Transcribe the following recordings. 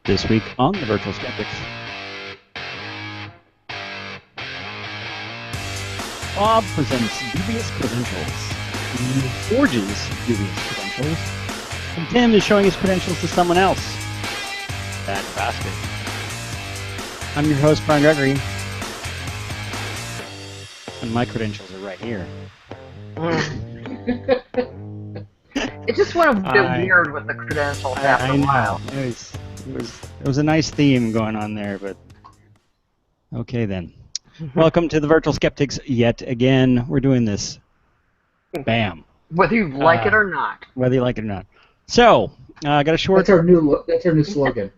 This week on the Virtual Skeptics, Bob presents dubious credentials. He forges dubious credentials. And Tim is showing his credentials to someone else. That bastard. I'm your host, Brian Gregory. And my credentials are right here. It just went a bit weird with the credentials after a while. It was a nice theme going on there, but okay then. Welcome to the Virtual Skeptics yet again. We're doing this. Bam. Whether you like it or not. Whether you like it or not. So, I got a short. That's our new slogan.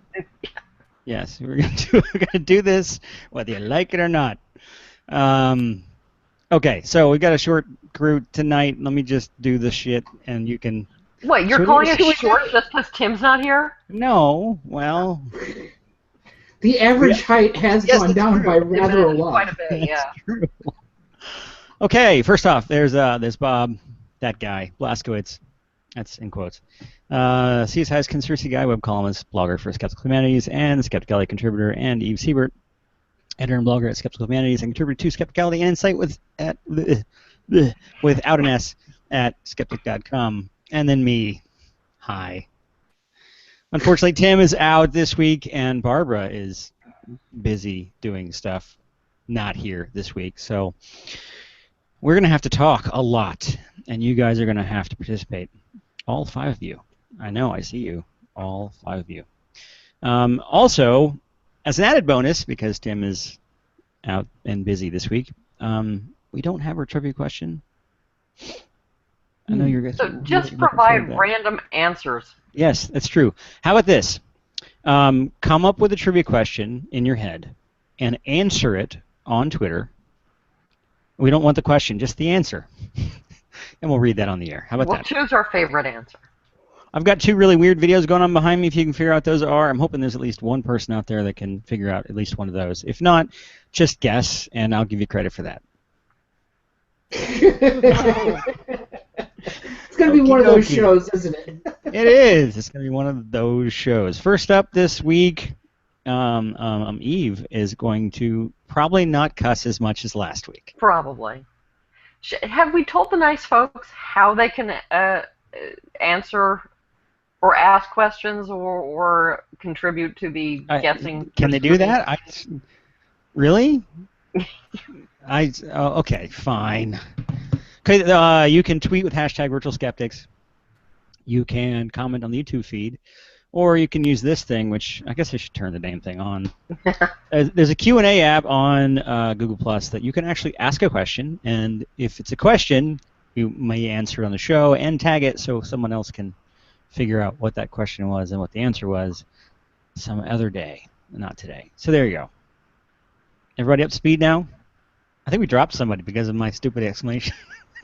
Yes, we're gonna do this whether you like it or not. Okay, so we got a short crew tonight. Let me just do the shit, and you can. Wait, you're calling it short just because Tim's not here? No, well. The average height has gone down by rather a lot. Quite a bit, yeah. True. Okay, first off, there's Bob, that guy, Blaskowitz. That's in quotes. CSI's conspiracy guy, web columnist, blogger for Skeptical Humanities, and the Skepticality contributor, and Eve Siebert, editor and blogger at Skeptical Humanities, and contributor to Skepticality and Insight without an S at skeptic.com. And then me. Hi. Unfortunately, Tim is out this week, and Barbara is busy doing stuff, not here this week. So we're going to have to talk a lot, and you guys are going to have to participate. All 5 of you. I know, I see you. All 5 of you. Also, as an added bonus, because Tim is out and busy this week, we don't have our trivia question. I know you're guys. So just provide random answers. Yes, that's true. How about this? Come up with a trivia question in your head and answer it on Twitter. We don't want the question, just the answer. And we'll read that on the air. How about that? We'll choose our favorite answer. I've got 2 really weird videos going on behind me. If you can figure out what those are, I'm hoping there's at least one person out there that can figure out at least one of those. If not, just guess, and I'll give you credit for that. It's going to be one of those shows, isn't it? It is. It's going to be one of those shows. First up this week, Eve is going to probably not cuss as much as last week. Probably. Have we told the nice folks how they can answer or ask questions or contribute to the guessing? Can they do that? Really? Okay, fine. Okay, you can tweet with hashtag Virtual Skeptics. You can comment on the YouTube feed, or you can use this thing, which I guess I should turn the damn thing on. There's a Q&A app on Google Plus that you can actually ask a question, and if it's a question, you may answer it on the show and tag it so someone else can figure out what that question was and what the answer was some other day, not today. So there you go. Everybody up to speed now? I think we dropped somebody because of my stupid exclamation.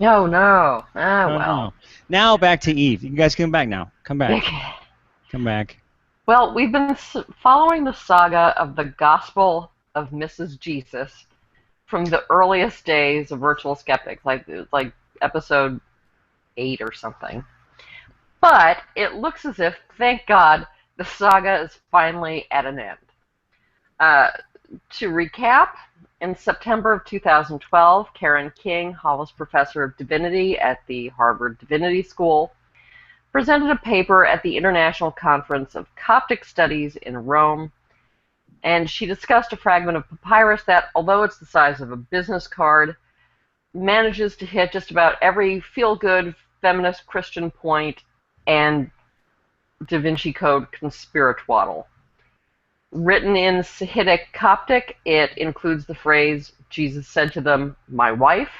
Oh, no. Well. No. Now back to Eve. You guys come back now. Come back. Come back. Well, we've been following the saga of the Gospel of Mrs. Jesus from the earliest days of Virtual Skeptics, like episode 8 or something. But it looks as if, thank God, the saga is finally at an end. To recap, in September of 2012, Karen King, Hollis Professor of Divinity at the Harvard Divinity School, presented a paper at the International Conference of Coptic Studies in Rome, and she discussed a fragment of papyrus that, although it's the size of a business card, manages to hit just about every feel-good feminist Christian point and Da Vinci Code conspiratwaddle. Written in Sahidic Coptic, it includes the phrase, Jesus said to them, my wife.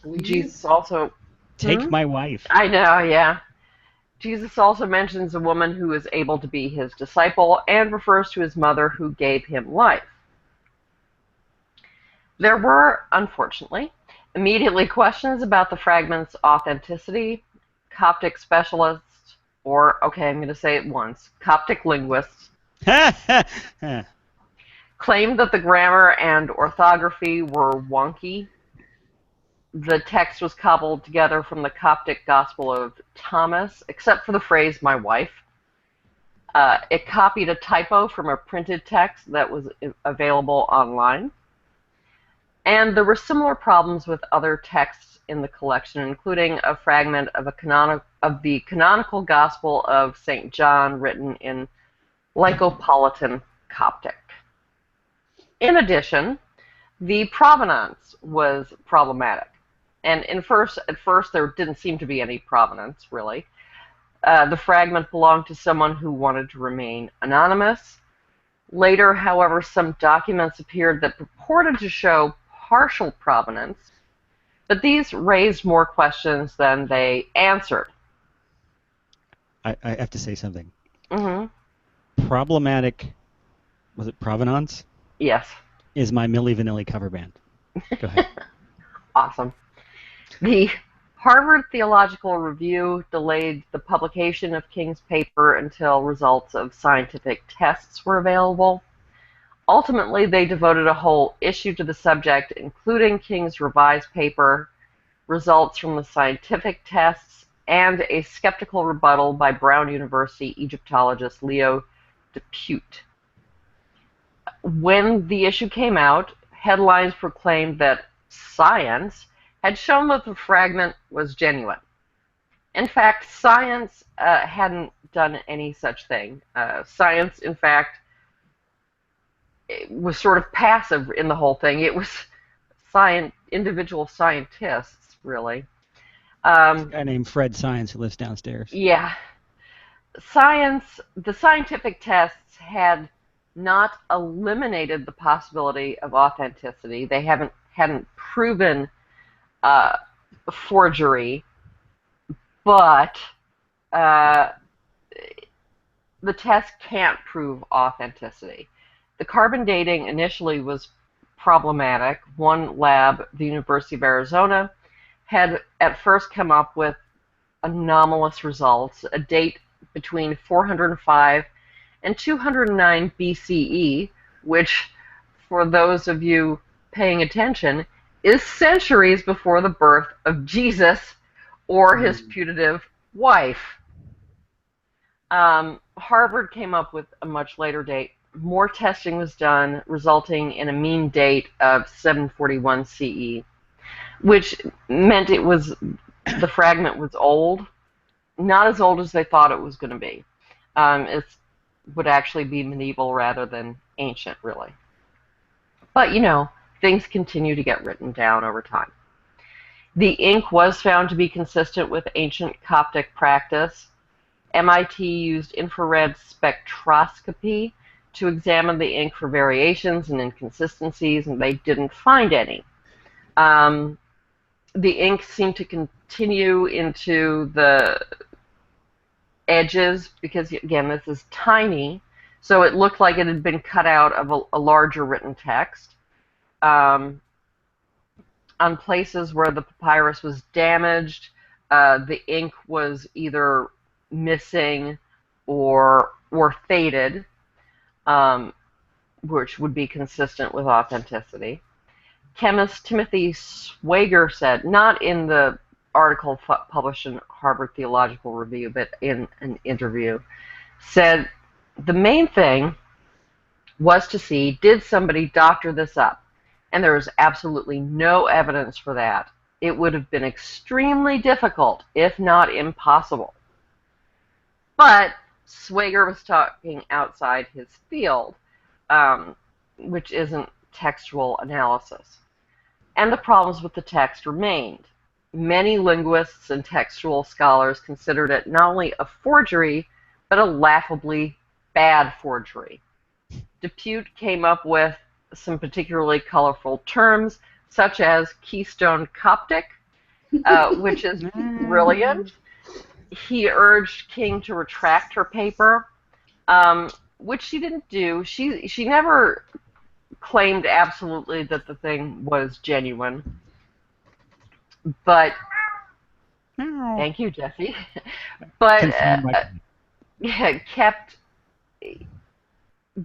Please? Jesus also... Take my wife. I know, yeah. Jesus also mentions a woman who is able to be his disciple and refers to his mother who gave him life. There were, unfortunately, immediately questions about the fragment's authenticity. Coptic specialists, or, okay, I'm going to say it once, Coptic linguists, claimed that the grammar and orthography were wonky. The text was cobbled together from the Coptic Gospel of Thomas, except for the phrase, my wife. It copied a typo from a printed text that was available online. And there were similar problems with other texts in the collection, including a fragment of the canonical Gospel of St. John written in Lycopolitan Coptic. In addition, the provenance was problematic. And at first, there didn't seem to be any provenance, really. The fragment belonged to someone who wanted to remain anonymous. Later, however, some documents appeared that purported to show partial provenance, but these raised more questions than they answered. I have to say something. Mm-hmm. Problematic, was it provenance? Yes. Is my Milli Vanilli cover band. Go ahead. Awesome. The Harvard Theological Review delayed the publication of King's paper until results of scientific tests were available. Ultimately, they devoted a whole issue to the subject, including King's revised paper, results from the scientific tests, and a skeptical rebuttal by Brown University Egyptologist Leo Depute. When the issue came out, headlines proclaimed that science had shown that the fragment was genuine. In fact, science hadn't done any such thing. Science, in fact, was sort of passive in the whole thing. It was individual scientists, really. A guy named Fred Science who lives downstairs. Yeah. The scientific tests had not eliminated the possibility of authenticity. They hadn't proven forgery, but the test can't prove authenticity. The carbon dating initially was problematic. One lab, the University of Arizona, had at first come up with anomalous results, a date between 405 and 209 BCE, which, for those of you paying attention, is centuries before the birth of Jesus or his putative wife. Harvard came up with a much later date. More testing was done, resulting in a mean date of 741 CE, which meant the fragment was old, not as old as they thought it was going to be. It would actually be medieval rather than ancient, really. But, things continue to get written down over time. The ink was found to be consistent with ancient Coptic practice. MIT used infrared spectroscopy to examine the ink for variations and inconsistencies, and they didn't find any. The ink seemed to continue into the edges because, again, this is tiny, so it looked like it had been cut out of a larger written text. On places where the papyrus was damaged, the ink was either missing or faded, which would be consistent with authenticity. Chemist Timothy Swager said, not in the article published in Harvard Theological Review, but in an interview, said the main thing was to see, did somebody doctor this up? And there is absolutely no evidence for that. It would have been extremely difficult, if not impossible. But Swager was talking outside his field, which isn't textual analysis. And the problems with the text remained. Many linguists and textual scholars considered it not only a forgery, but a laughably bad forgery. Depute came up with some particularly colorful terms, such as Keystone Coptic, which is brilliant. He urged King to retract her paper, which she didn't do. She never claimed absolutely that the thing was genuine. But thank you, Jesse. But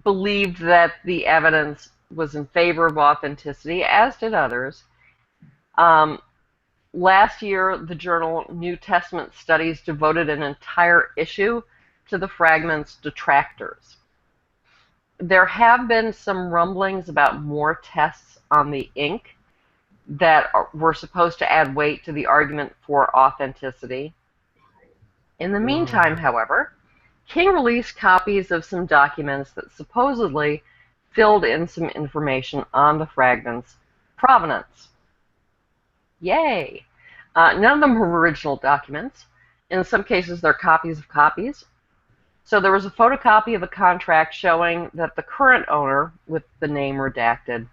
believed that the evidence was in favor of authenticity, as did others. Last year, the journal New Testament Studies devoted an entire issue to the fragment's detractors. There have been some rumblings about more tests on the ink that were supposed to add weight to the argument for authenticity. In the meantime, however, King released copies of some documents that supposedly filled in some information on the fragment's provenance. Yay! None of them were original documents. In some cases, they're copies of copies. So there was a photocopy of a contract showing that the current owner, with the name redacted,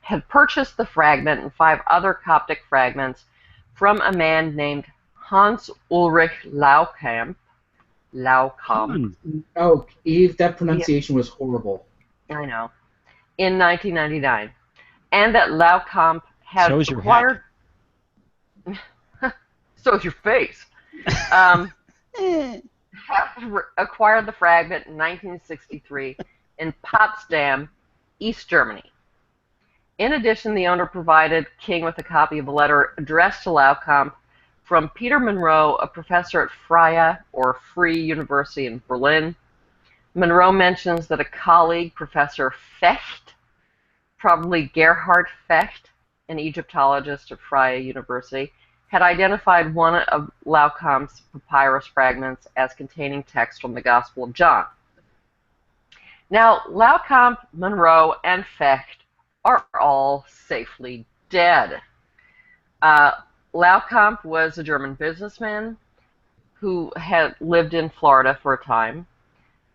had purchased the fragment and 5 other Coptic fragments from a man named Hans Ulrich Laukamp. Oh, Eve, that pronunciation was horrible. I know. In 1999. And that Laukamp had acquired... So's your face. Acquired the fragment in 1963 in Potsdam, East Germany. In addition, the owner provided King with a copy of a letter addressed to Laukamp from Peter Monroe, a professor at Freie, or Free University in Berlin. Monroe mentions that a colleague, Professor Fecht, probably Gerhard Fecht, an Egyptologist at Freie University, had identified one of Laukamp's papyrus fragments as containing text from the Gospel of John. Now, Laukamp, Monroe, and Fecht are all safely dead. Laukamp was a German businessman who had lived in Florida for a time.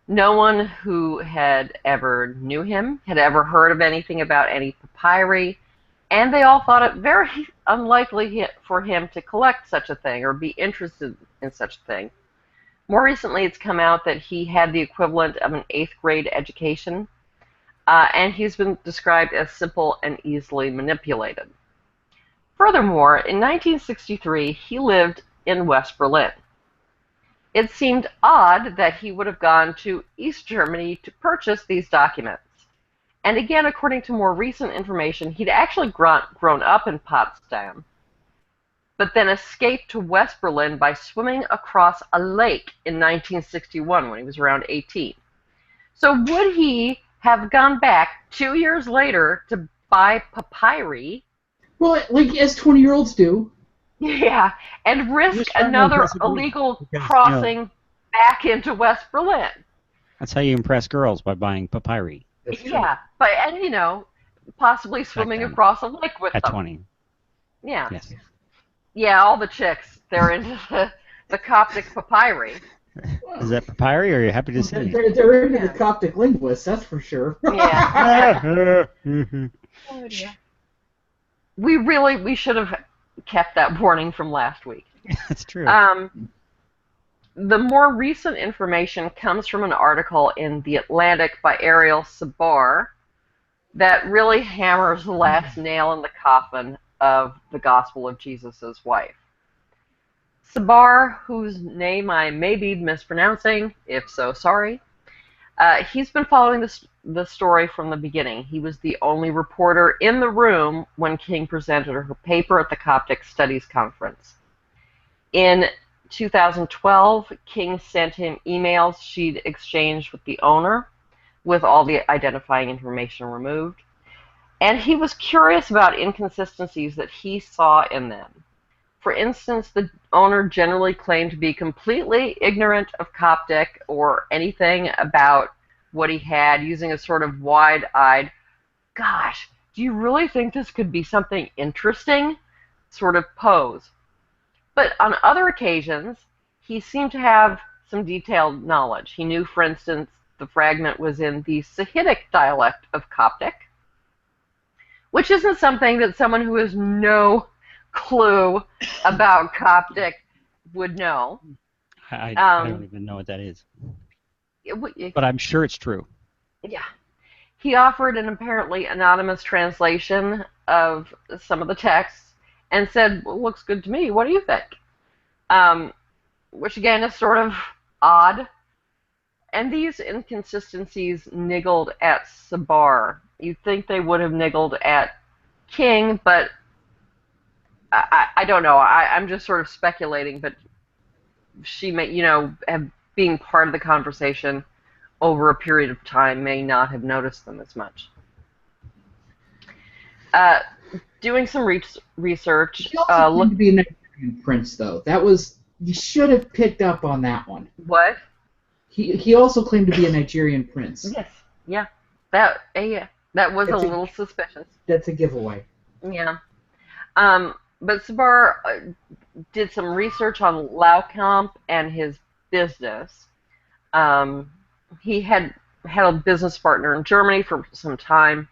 No one who had ever knew him had ever heard of anything about any papyri, and they all thought it very unlikely for him to collect such a thing or be interested in such a thing. More recently, it's come out that he had the equivalent of an 8th grade education, and he's been described as simple and easily manipulated. Furthermore, in 1963, he lived in West Berlin. It seemed odd that he would have gone to East Germany to purchase these documents. And again, according to more recent information, he'd actually grown up in Potsdam, but then escaped to West Berlin by swimming across a lake in 1961 when he was around 18. So would he have gone back 2 years later to buy papyri? Well, like as 20-year-olds do. Yeah, and risk another illegal crossing back into West Berlin. That's how you impress girls, by buying papyri. Yeah, and possibly swimming across a lake with them. At 20. Yeah. Yes. Yeah, all the chicks, they're into the Coptic papyri. Is that papyri, or are you happy to see? They're into the Coptic linguists, that's for sure. Yeah. Oh, dear. We should have kept that warning from last week. That's true. The more recent information comes from an article in The Atlantic by Ariel Sabar that really hammers the last nail in the coffin of the Gospel of Jesus' wife. Sabar, whose name I may be mispronouncing, if so, sorry, he's been following the story from the beginning. He was the only reporter in the room when King presented her paper at the Coptic Studies Conference. In 2012, King sent him emails she'd exchanged with the owner, with all the identifying information removed, and he was curious about inconsistencies that he saw in them. For instance, the owner generally claimed to be completely ignorant of Coptic or anything about what he had, using a sort of wide-eyed, "Gosh, do you really think this could be something interesting?" sort of pose. But on other occasions, he seemed to have some detailed knowledge. He knew, for instance, the fragment was in the Sahidic dialect of Coptic, which isn't something that someone who has no clue about Coptic would know. I don't even know what that is. But I'm sure it's true. Yeah. He offered an apparently anonymous translation of some of the texts and said, "Well, looks good to me. What do you think?" Which, again, is sort of odd. And these inconsistencies niggled at Sabar. You'd think they would have niggled at King, but I don't know. I'm just sort of speculating, but she may, have being part of the conversation over a period of time may not have noticed them as much. Doing some research. He also claimed to be a Nigerian prince, though. That was, you should have picked up on that one. What? He also claimed to be a Nigerian prince. Yes. Yeah. That was a little suspicious. That's a giveaway. Yeah. But Sabar did some research on Laukamp and his business. He had a business partner in Germany for some time.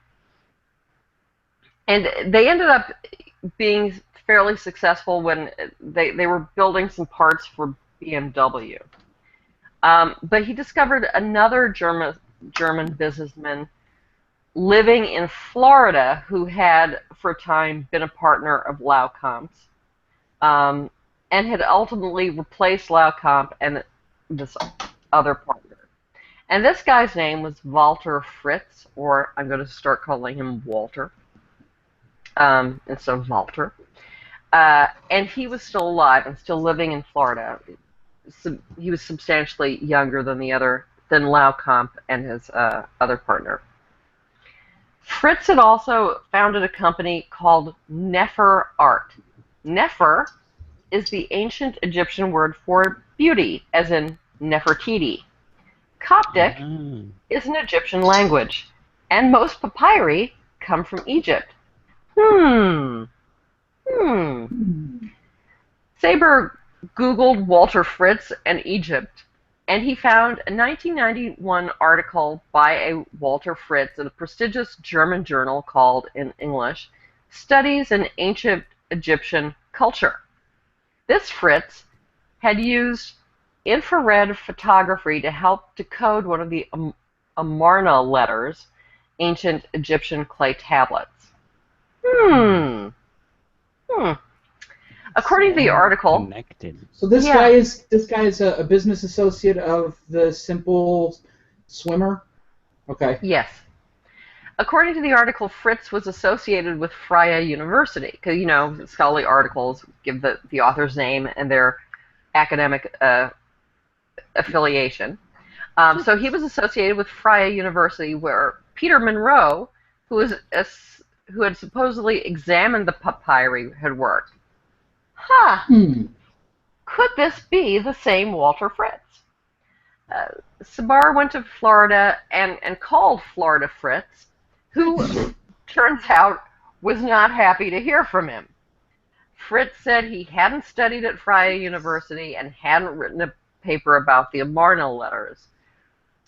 And they ended up being fairly successful when they were building some parts for BMW. But he discovered another German businessman living in Florida who had, for a time, been a partner of Laukamp's, and had ultimately replaced Laukamp and this other partner. And this guy's name was Walter Fritz, or I'm going to start calling him Walter, instead of Walter. And he was still alive and still living in Florida. He was substantially younger than Laukamp and his other partner. Fritz had also founded a company called Nefer Art. Nefer is the ancient Egyptian word for beauty, as in Nefertiti. Coptic is an Egyptian language, and most papyri come from Egypt. Saber Googled Walter Fritz and Egypt, and he found a 1991 article by a Walter Fritz in a prestigious German journal called, in English, Studies in Ancient Egyptian Culture. This Fritz had used infrared photography to help decode one of the Amarna letters, ancient Egyptian clay tablets. According to the article, connected. So this guy is a business associate of the Simple Swimmer. Okay. Yes. According to the article, Fritz was associated with Freie University, because scholarly articles give the author's name and their academic affiliation. So he was associated with Freie University, where Peter Monroe, who had supposedly examined the papyri, had worked. Could this be the same Walter Fritz? Sabar went to Florida and called Florida Fritz, who, turns out, was not happy to hear from him. Fritz said he hadn't studied at Freie University and hadn't written a paper about the Amarna letters.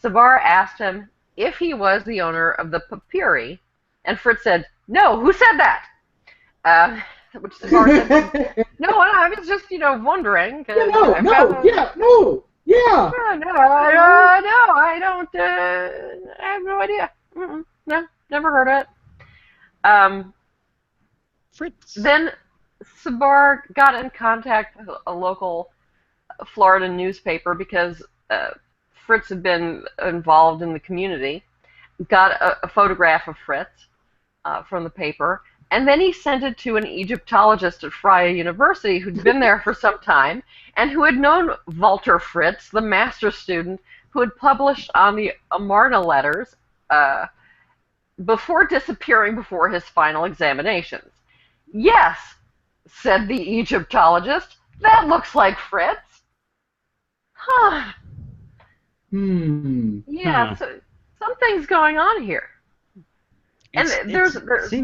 Sabar asked him if he was the owner of the papyri, and Fritz said, "No, who said that?" Which Sabar said, "No, I was just, wondering." I have no idea. No, never heard of it. Fritz. Then Sabar got in contact with a local Florida newspaper because Fritz had been involved in the community, got a photograph of Fritz from the paper, and then he sent it to an Egyptologist at Freie University who'd been there for some time and who had known Walter Fritz, the master student who had published on the Amarna letters before disappearing before his final examinations. "Yes," said the Egyptologist, "that looks like Fritz." Yeah, so something's going on here. And there's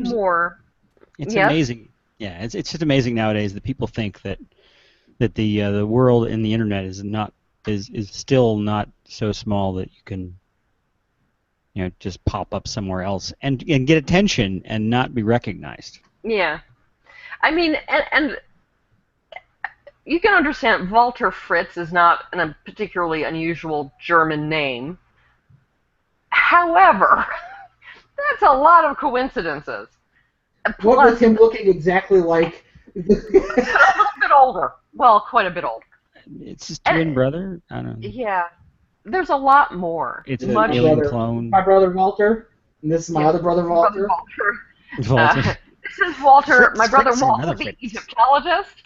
more. It's amazing. Yeah, it's just amazing nowadays that people think that the world and the internet is still not so small that you can just pop up somewhere else and get attention and not be recognized. Yeah, I mean, and you can understand Walter Fritz is not a particularly unusual German name. However, that's a lot of coincidences. What with him looking exactly like... a little bit older. Well, quite a bit older. It's his twin brother? I don't know. Yeah. There's a lot more. It's an alien clone. My brother Walter, and this is my other brother Walter. This is Walter, my brother Walter, the Egyptologist.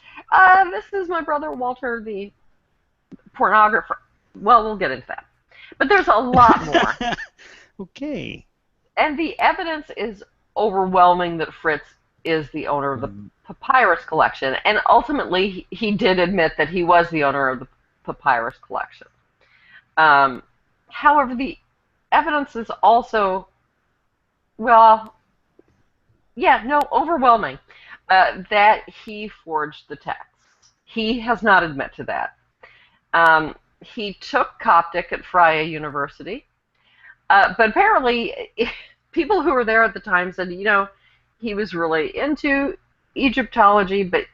This is my brother Walter, the pornographer. Well, we'll get into that. But there's a lot more. Okay. And the evidence is overwhelming that Fritz is the owner of the papyrus collection. And ultimately, he did admit that he was the owner of the papyrus collection. However, the evidence is also, well, yeah, no, overwhelming, that he forged the texts. He has not admitted to that. He took Coptic at Freie University, but apparently people who were there at the time said, he was really into Egyptology, but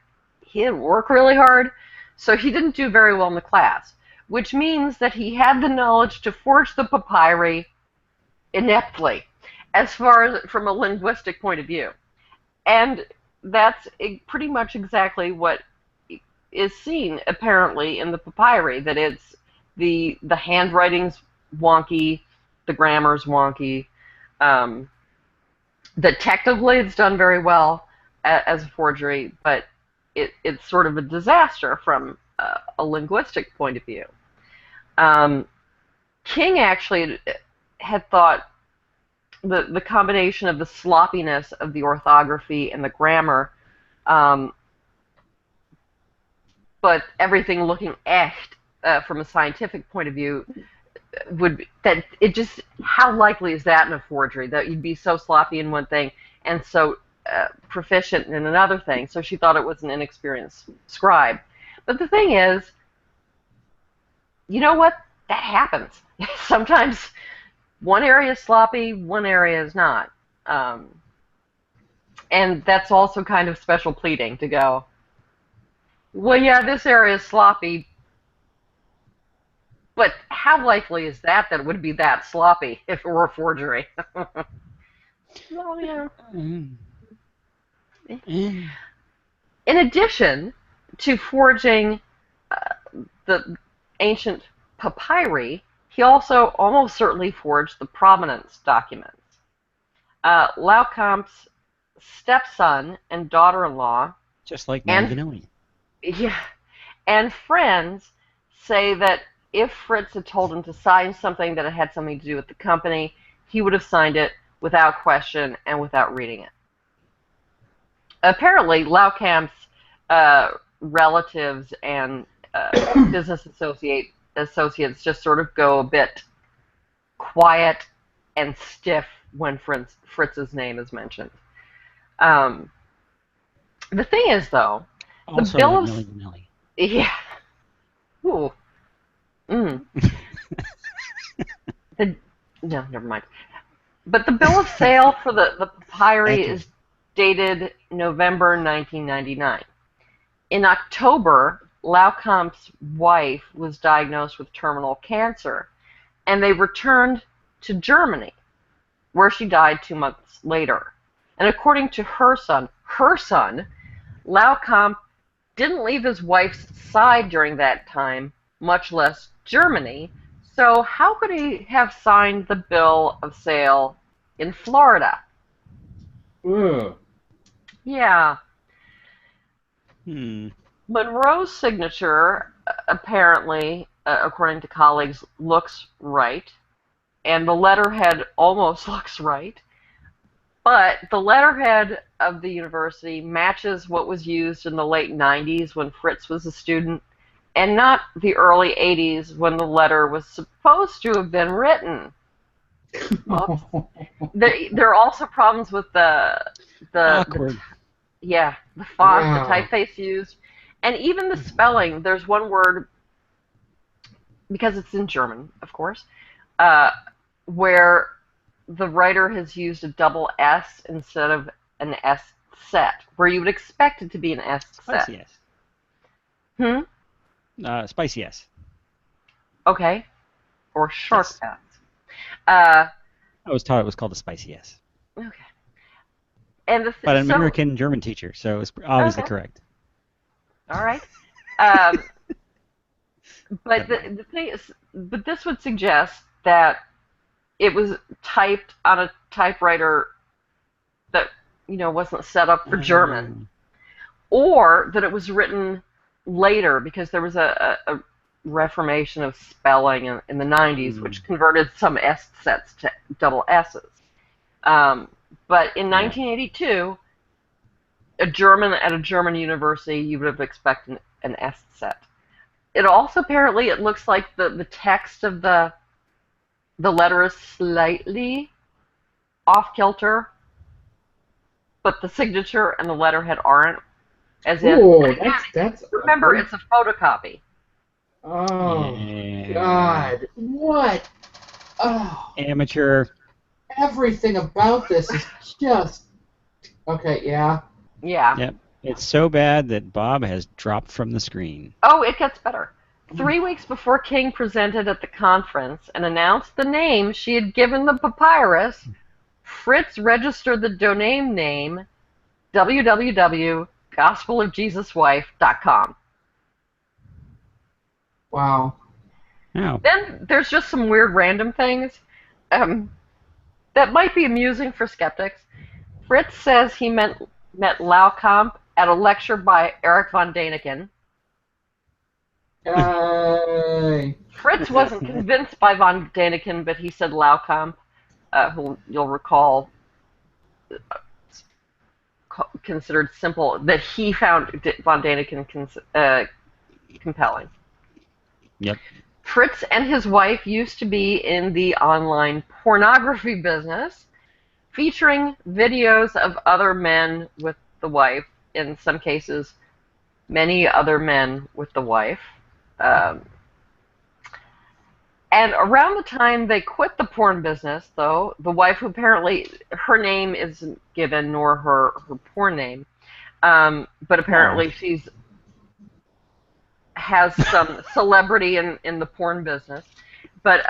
he didn't work really hard, so he didn't do very well in the class, which means that he had the knowledge to forge the papyri ineptly, as far as from a linguistic point of view. And that's pretty much exactly what is seen, apparently, in the papyri, that it's the handwriting's wonky, the grammar's wonky, that technically it's done very well as a forgery, but it's sort of a disaster from a linguistic point of view. King actually had thought the combination of the sloppiness of the orthography and the grammar, but everything looking echt from a scientific point of view, how likely is that in a forgery, that you'd be so sloppy in one thing and so proficient in another thing? So she thought it was an inexperienced scribe. But the thing is, you know what? That happens. Sometimes one area is sloppy, one area is not. And that's also kind of special pleading to go, well, yeah, this area is sloppy, but how likely is that it would be that sloppy if it were a forgery? Well, yeah. In addition to forging the ancient papyri, he also almost certainly forged the provenance documents. Laukamp's stepson and daughter-in-law, just like Manganelli. Yeah, and friends say that if Fritz had told him to sign something that had something to do with the company, he would have signed it without question and without reading it. Apparently, Laukamp's relatives and business associates just sort of go a bit quiet and stiff when Fritz's name is mentioned. The thing is, though, also the bill like of Manganelli. Yeah. Ooh. No, never mind. But the bill of sale for the papyri is dated November 1999. In October, Laukamp's wife was diagnosed with terminal cancer, and they returned to Germany, where she died 2 months later. And according to her son, Laukamp didn't leave his wife's side during that time, much less Germany, so how could he have signed the bill of sale in Florida? Ugh. Yeah. Monroe's signature, apparently, according to colleagues, looks right, and the letterhead almost looks right, but the letterhead of the university matches what was used in the late 90s when Fritz was a student, and not the early 80s when the letter was supposed to have been written. There are also problems with the Awkward. the font, Wow. the typeface used, and even the spelling. There's one word, because it's in German, of course, where the writer has used a double S instead of an S set, where you would expect it to be an S set. Spicy S. Spicy S. Okay. Or short Yes. S. I was taught it was called a spicy S. Okay. And But I'm an American German teacher, so it's obviously correct. All right. But the thing is, but this would suggest that it was typed on a typewriter that wasn't set up for German, or that it was written later because there was a reformation of spelling in the 90s, which converted some S sets to double S's. But in 1982, at a German university, you would have expected an S set. It also apparently, it looks like the text of the letter is slightly off kilter, but the signature and the letterhead aren't. As if, that's remember, it's a photocopy. Oh, God. What? Oh. Amateur. Everything about this is just... Okay, yeah. Yeah. Yep. It's so bad that Bob has dropped from the screen. Oh, it gets better. 3 weeks before King presented at the conference and announced the name she had given the papyrus, Fritz registered the domain name www.gospelofjesuswife.com. Wow. Oh. Then there's just some weird random things that might be amusing for skeptics. Fritz says he met Laukamp at a lecture by Erich von Däniken. Fritz wasn't convinced by von Däniken, but he said Laukamp, who you'll recall considered simple, that he found von Däniken compelling. Yep. Fritz and his wife used to be in the online pornography business, featuring videos of other men with the wife, in some cases, many other men with the wife. And around the time they quit the porn business, though, the wife, who apparently, her name isn't given, nor her porn name, but apparently she's has some celebrity in the porn business. But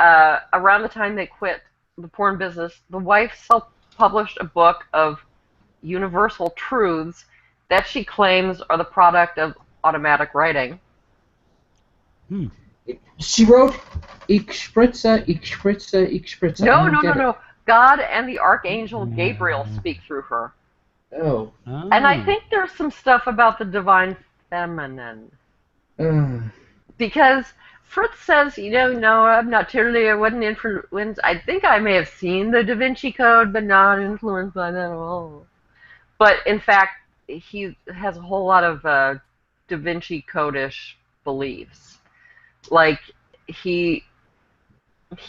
around the time they quit the porn business, the wife self-published a book of universal truths that she claims are the product of automatic writing. She wrote, Ich spritze, ich spritze, ich spritze. No. God and the Archangel Gabriel speak through her. Oh. And I think there's some stuff about the divine feminine. Because Fritz says, no, I'm not totally, I wasn't influenced. I think I may have seen the Da Vinci Code, but not influenced by that at all. But in fact, he has a whole lot of Da Vinci Code-ish beliefs. Like, he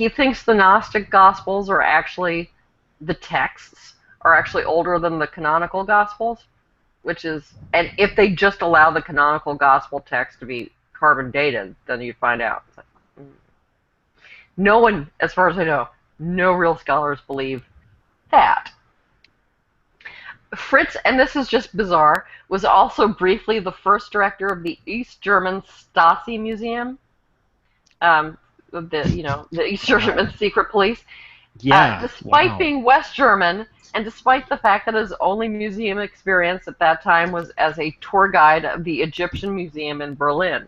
thinks the Gnostic Gospels are actually, the texts are actually older than the canonical Gospels, which is, and if they just allow the canonical Gospel text to be carbon dated, then you'd find out. It's like, no one, as far as I know, no real scholars believe that. Fritz, and this is just bizarre, was also briefly the first director of the East German Stasi Museum. The East German secret police. Yeah. Despite being West German, and despite the fact that his only museum experience at that time was as a tour guide of the Egyptian Museum in Berlin.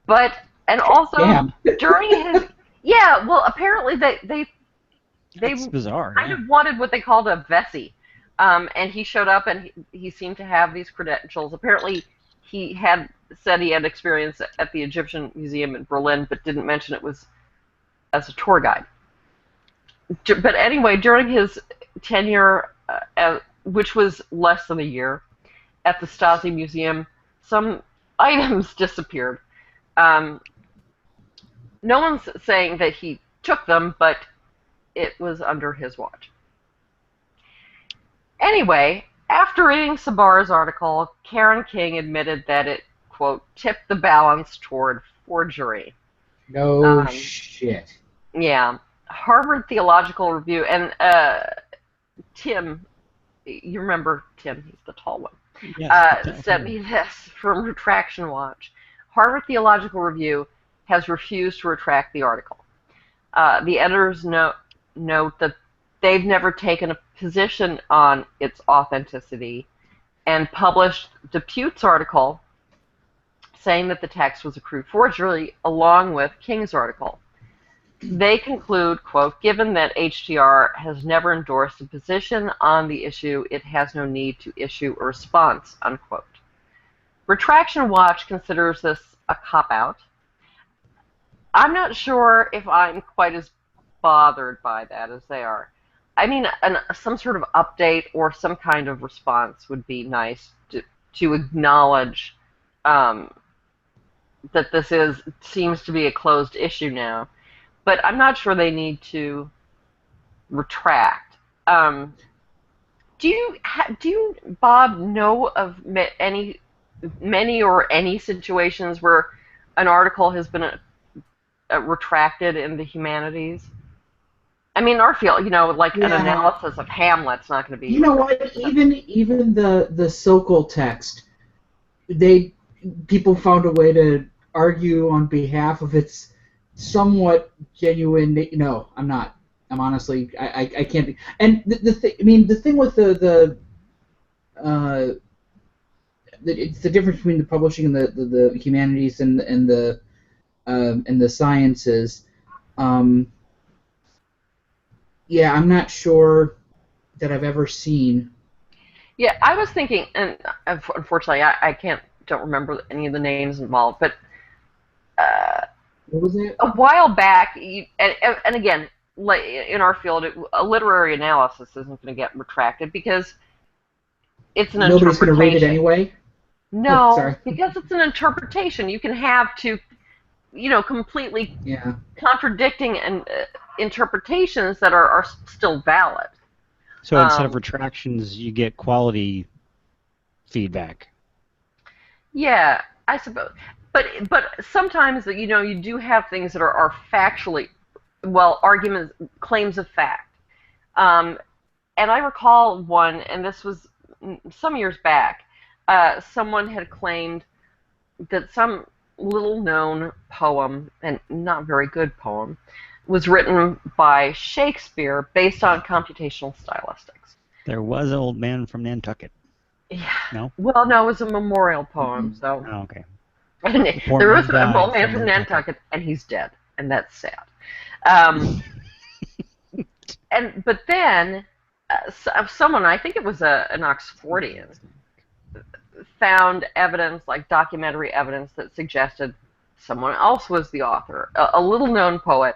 And also during his, apparently they That's bizarre. kind of wanted what they called a Vessi, and he showed up and he seemed to have these credentials. Apparently, he had said he had experience at the Egyptian Museum in Berlin, but didn't mention it was as a tour guide. But anyway, during his tenure, which was less than a year, at the Stasi Museum, some items disappeared. No one's saying that he took them, but it was under his watch. Anyway, after reading Sabar's article, Karen King admitted that it, quote, tipped the balance toward forgery. No shit. Yeah. Harvard Theological Review, and Tim, you remember Tim, he's the tall one, sent me this from Retraction Watch. Harvard Theological Review has refused to retract the article. The editors note that they've never taken a position on its authenticity and published Depute's article saying that the text was a crude forgery along with King's article. They conclude, quote, given that HTR has never endorsed a position on the issue, it has no need to issue a response, unquote. Retraction Watch considers this a cop-out. I'm not sure if I'm quite as bothered by that as they are. I mean, some sort of update or some kind of response would be nice to acknowledge um, that seems to be a closed issue now. But I'm not sure they need to retract. Do you, Bob, know of many or any situations where an article has been retracted in the humanities? I mean, our field, like an analysis of Hamlet's not going to be. You know what? Even the Sokol text, people found a way to argue on behalf of its somewhat genuine. No, I'm not. I'm honestly, I can't be. And the thing with it's the difference between the publishing and the humanities and the sciences. Yeah, I'm not sure that I've ever seen. Yeah, I was thinking, and unfortunately, don't remember any of the names involved, but what was it? A while back, and again, in our field, a literary analysis isn't going to get retracted because it's an interpretation. Nobody's going to read it anyway? No, because it's an interpretation. You can have two, completely contradicting interpretations that are still valid. So instead of retractions, you get quality feedback. Yeah, I suppose. But sometimes, you do have things that are factually, arguments, claims of fact. And I recall one, and this was some years back, someone had claimed that some little-known poem, and not very good poem, was written by Shakespeare based on computational stylistics. There was an old man from Nantucket. Yeah. No? Well, no, it was a memorial poem, so... Oh, okay. There was an old man from Nantucket, and he's dead, and that's sad. But then, someone, I think it was an Oxfordian, found evidence, like documentary evidence, that suggested someone else was the author, a little-known poet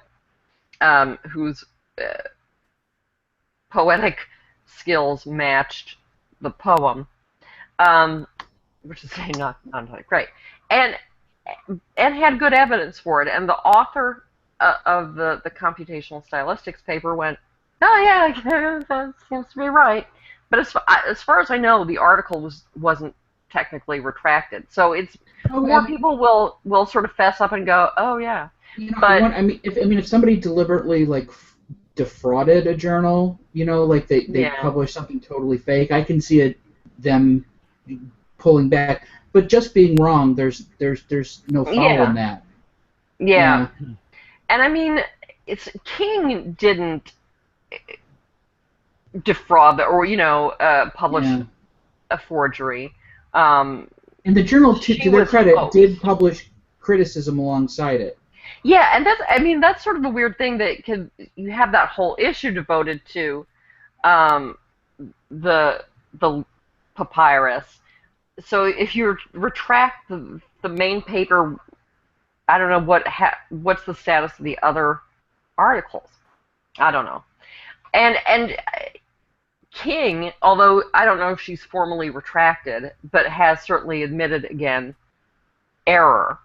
whose poetic skills matched the poem, which is not great, and had good evidence for it. And the author of the computational stylistics paper went, "Oh yeah, that seems to be right." But as far as I know, the article wasn't technically retracted. So it's more people will sort of fess up and go, "Oh yeah." If somebody deliberately defrauded a journal, they published something totally fake, I can see them pulling back. But just being wrong, there's no foul in that. Yeah. And I mean, King didn't defraud or publish a forgery. And the journal, to their credit, did publish criticism alongside it. Yeah, and that's sort of the weird thing, that you have that whole issue devoted to the papyrus. So if you retract the main paper, I don't know what's the status of the other articles. I don't know. And King, although I don't know if she's formally retracted, but has certainly admitted again error.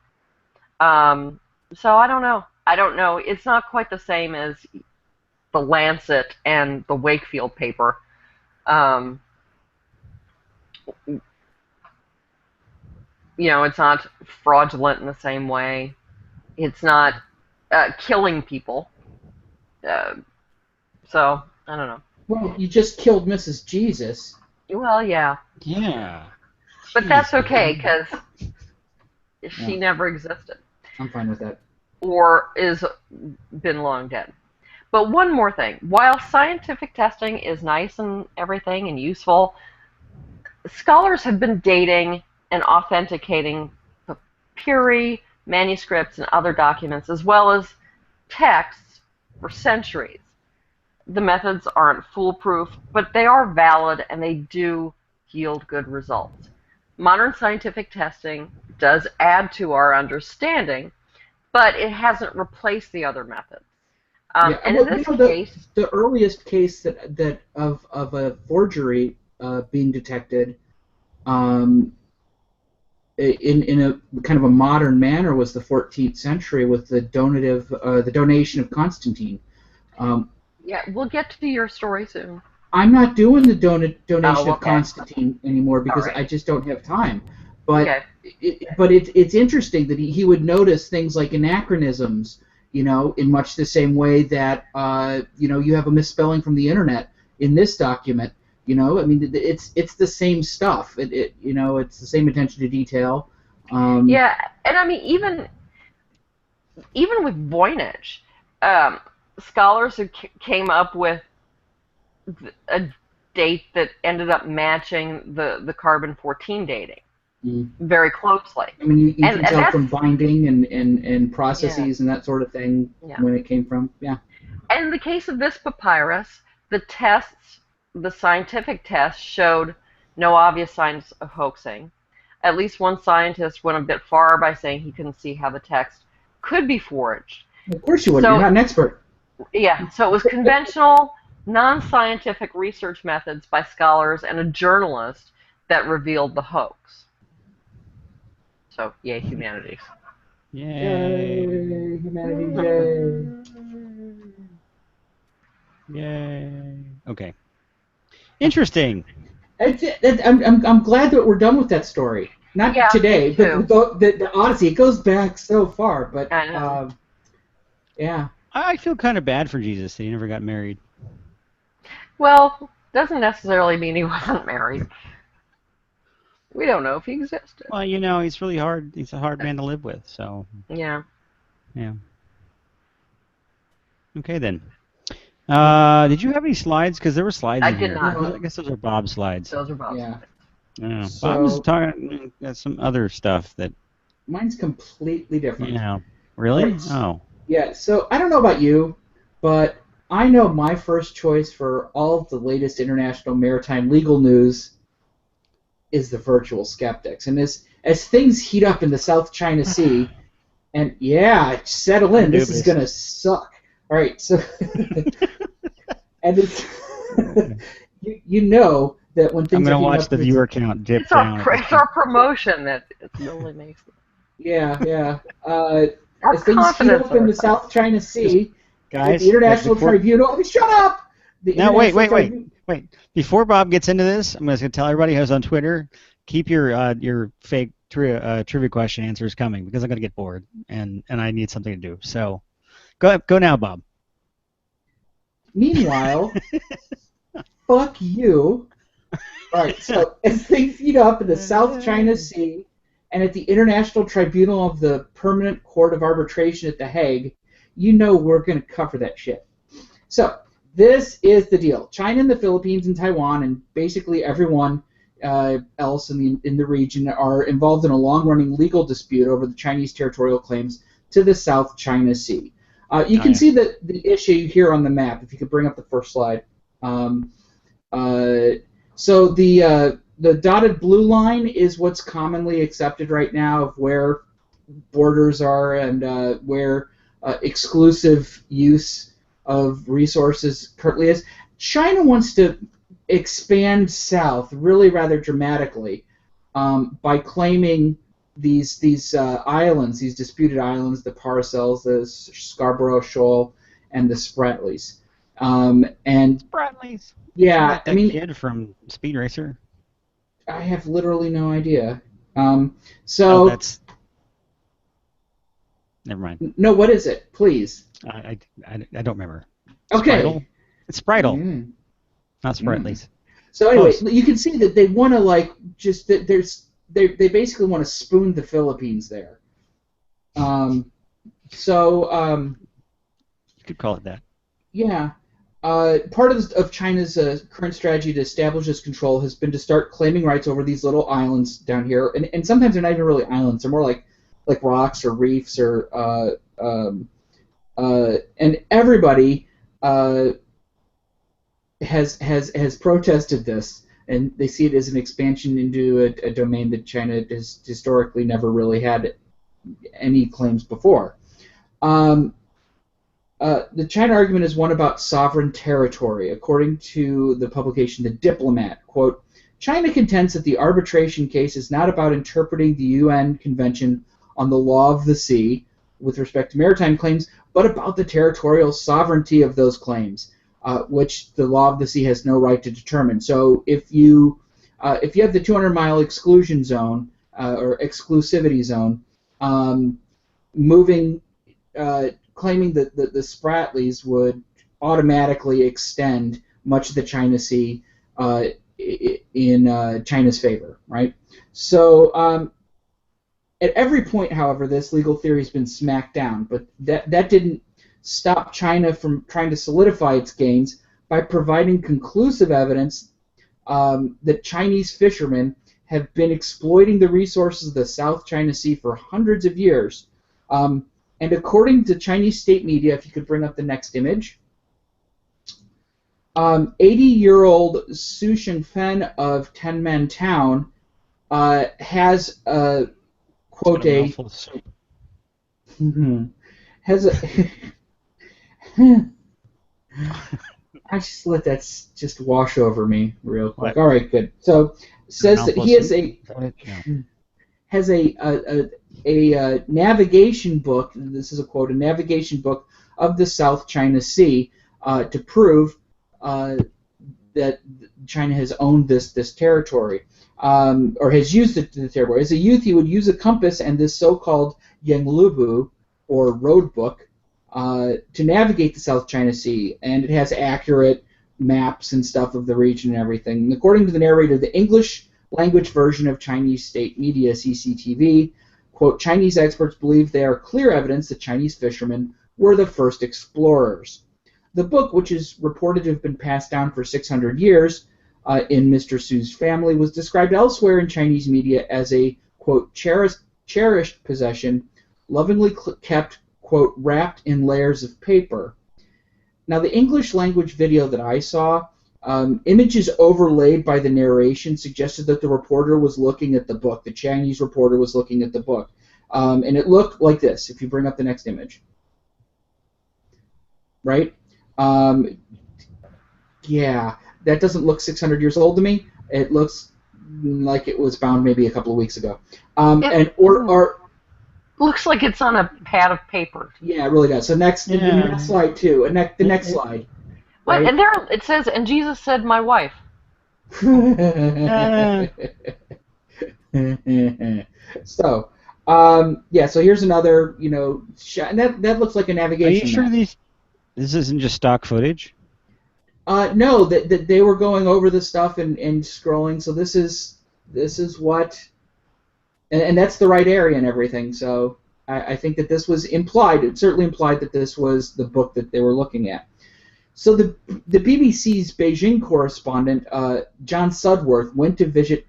So I don't know. It's not quite the same as the Lancet and the Wakefield paper. It's not fraudulent in the same way. It's not killing people. So I don't know. Well, you just killed Mrs. Jesus. Well, yeah. Yeah. But that's okay, because she never existed. I'm fine with that. Or is been long dead. But one more thing. While scientific testing is nice and everything and useful, scholars have been dating and authenticating papyri, manuscripts, and other documents, as well as texts, for centuries. The methods aren't foolproof, but they are valid and they do yield good results. modern scientific testing does add to our understanding, but it hasn't replaced the other methods. Yeah, And well, in this case, the earliest case that of a forgery being detected um, in a kind of a modern manner was the 14th century with the donation of Constantine. yeah, we'll get to your story soon. I'm not doing the donation Oh, of okay. Constantine anymore because All right. I just don't have time. But Okay. it's interesting that he would notice things like anachronisms, in much the same way that you have a misspelling from the internet in this document. I mean, it's the same stuff. It's the same attention to detail. Yeah, and I mean, even with Voynich, scholars who came up with a date that ended up matching the carbon-14 dating very closely. I mean, you And can tell that's, from binding and yeah, processes and that sort of thing yeah. when it came from. Yeah. And in the case of this papyrus, the scientific tests showed no obvious signs of hoaxing. At least one scientist went a bit far by saying he couldn't see how the text could be forged. Of course you would. So, You're not an expert. yeah, so it was conventional, non-scientific research methods by scholars and a journalist that revealed the hoax. So, yay, humanities. Yay. Humanity, yay. Yay. Okay. Interesting. I'm glad that we're done with that story. Not Yeah, today, me too. but the Odyssey, it goes back so far. But I know. yeah. I feel kind of bad for Jesus that he never got married. Well, doesn't necessarily mean he wasn't married. We don't know if he existed. Well, he's really hard. He's a hard man to live with. So Yeah. yeah. Okay then. Did you have any slides? Because there were slides I in did here. not. I guess those are Bob's slides. Those are Bob's. Yeah. Yeah. So- Bob was talking some other stuff that. Mine's completely different. Yeah. Really? Right. Oh. Yeah. So I don't know about you, but I know my first choice for all of the latest international maritime legal news is the virtual skeptics. And as things heat up in the South China Sea, and yeah, settle in, this is gonna suck. All right, so and it's you know that when things I'm gonna are heating watch up, the viewer count dip It's down. it's our promotion that it really makes it. Yeah. Our As things heat confidence up in the in South China Sea, Guys, the International before- Tribunal. I mean, shut up! The Now wait. International Wait. Before Bob gets into this, I'm just gonna tell everybody who's on Twitter, keep your fake trivia question answers coming because I'm gonna get bored and I need something to do. So go now, Bob. Meanwhile, fuck you. All right, so as things heat up in the South China Sea and at the International Tribunal of the Permanent Court of Arbitration at The Hague, we're going to cover that shit. So this is the deal. China and the Philippines and Taiwan and basically everyone else in the region are involved in a long-running legal dispute over the Chinese territorial claims to the South China Sea. You can see the issue here on the map. If you could bring up the first slide. So the dotted blue line is what's commonly accepted right now of where borders are and where exclusive use of resources currently is. China wants to expand south really rather dramatically by claiming these islands, these disputed islands, the Paracels, the Scarborough Shoal, and the Spratlys. And Spratlys. yeah, That kid from Speed Racer. I have literally no idea. That's. Never mind. No, what is it? Please. I don't remember. Okay. Spritle? It's Spritle, not Spratlys. So anyway, Close. you can see that they want to they basically want to spoon the Philippines there. You could call it that. Yeah. Part of China's current strategy to establish this control has been to start claiming rights over these little islands down here, and sometimes they're not even really islands; they're more like rocks or reefs or and everybody has protested this. and they see it as an expansion into a domain that China has historically never really had any claims before. The China argument is one about sovereign territory. According to the publication The Diplomat, quote, China contends that the arbitration case is not about interpreting the UN Convention on the Law of the Sea with respect to maritime claims, but about the territorial sovereignty of those claims, which the Law of the Sea has no right to determine. So if you have the 200-mile exclusion zone or exclusivity zone, claiming that the Spratlys would automatically extend much of the China Sea in China's favor, right? So at every point, however, this legal theory has been smacked down, but that didn't stop China from trying to solidify its gains by providing conclusive evidence that Chinese fishermen have been exploiting the resources of the South China Sea for hundreds of years. And according to Chinese state media, if you could bring up the next image, 80-year-old Su Shengfen of Tenmen Town has a quote has a I just let that just wash over me real quick. What? All right, good. So says that he has a navigation book. This is a quote: a navigation book of the South China Sea to prove that China has owned this territory or has used the territory. As a youth, he would use a compass and this so-called Yenglubu or road book to navigate the South China Sea, and it has accurate maps and stuff of the region and everything. And according to the narrator, the English language version of Chinese state media, CCTV, quote, Chinese experts believe they are clear evidence that Chinese fishermen were the first explorers. The book, which is reported to have been passed down for 600 years in Mr. Su's family, was described elsewhere in Chinese media as a, quote, cherished possession, lovingly kept, quote, wrapped in layers of paper. Now, the English language video that I saw, images overlaid by the narration suggested that the reporter was looking at the book. The Chinese reporter was looking at the book. And it looked like this, if you bring up the next image. Right? Yeah, that doesn't look 600 years old to me. It looks like it was bound maybe a couple of weeks ago. Looks like it's on a pad of paper. Yeah, it really does. So the next slide too. The next slide. Right? And there it says, and Jesus said, "My wife." So, so here's another, shot, and that looks like a navigation. Are you sure this isn't just stock footage? No, that they were going over the stuff and scrolling. So this is what, and that's the right area and everything. So I think that this was implied. It certainly implied that this was the book that they were looking at. So the BBC's Beijing correspondent John Sudworth went to visit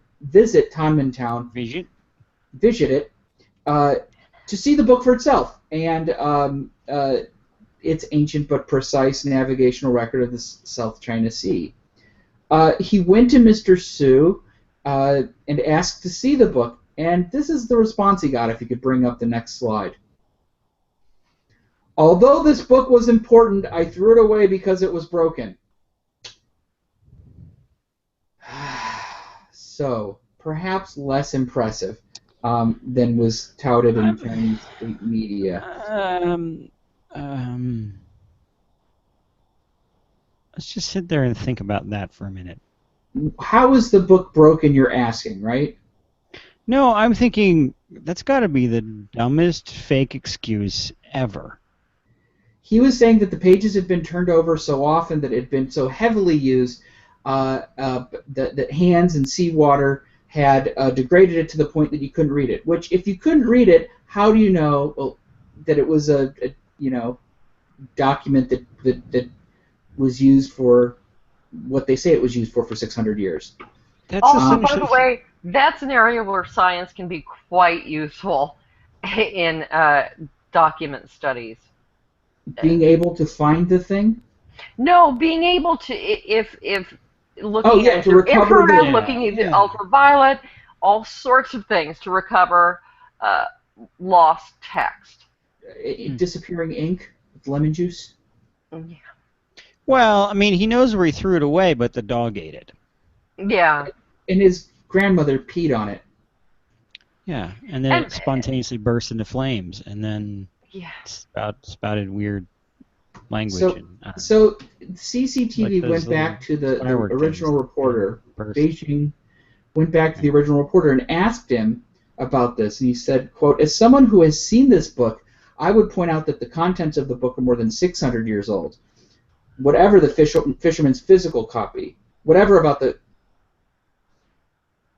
Tanmen Town, visit it, to see the book for itself, and its ancient but precise navigational record of the South China Sea. He went to Mr. Su and asked to see the book, and this is the response he got. If you could bring up the next slide. Although this book was important, I threw it away because it was broken. So, perhaps less impressive than was touted in Chinese media. Let's just sit there and think about that for a minute. How is the book broken, you're asking, right? No, I'm thinking that's got to be the dumbest fake excuse ever. He was saying that the pages had been turned over so often that it had been so heavily used that hands and seawater had degraded it to the point that you couldn't read it. Which, if you couldn't read it, how do you know that it was a document that was used for what they say it was used for 600 years? Also, by the way, that's an area where science can be quite useful in document studies. Being able to find the thing? No, being able to, if looking yeah, to into recover the infrared, looking into ultraviolet, all sorts of things to recover lost text. Disappearing ink with lemon juice. Yeah. Well, I mean, he knows where he threw it away, but the dog ate it. Yeah. And his grandmother peed on it. Yeah, and then it spontaneously burst into flames, and then spouted weird language. So CCTV like went back to the original reporter. Burst. Beijing went back to the original reporter and asked him about this, and he said, quote, "As someone who has seen this book, I would point out that the contents of the book are more than 600 years old. Whatever the fisherman's physical copy, whatever about the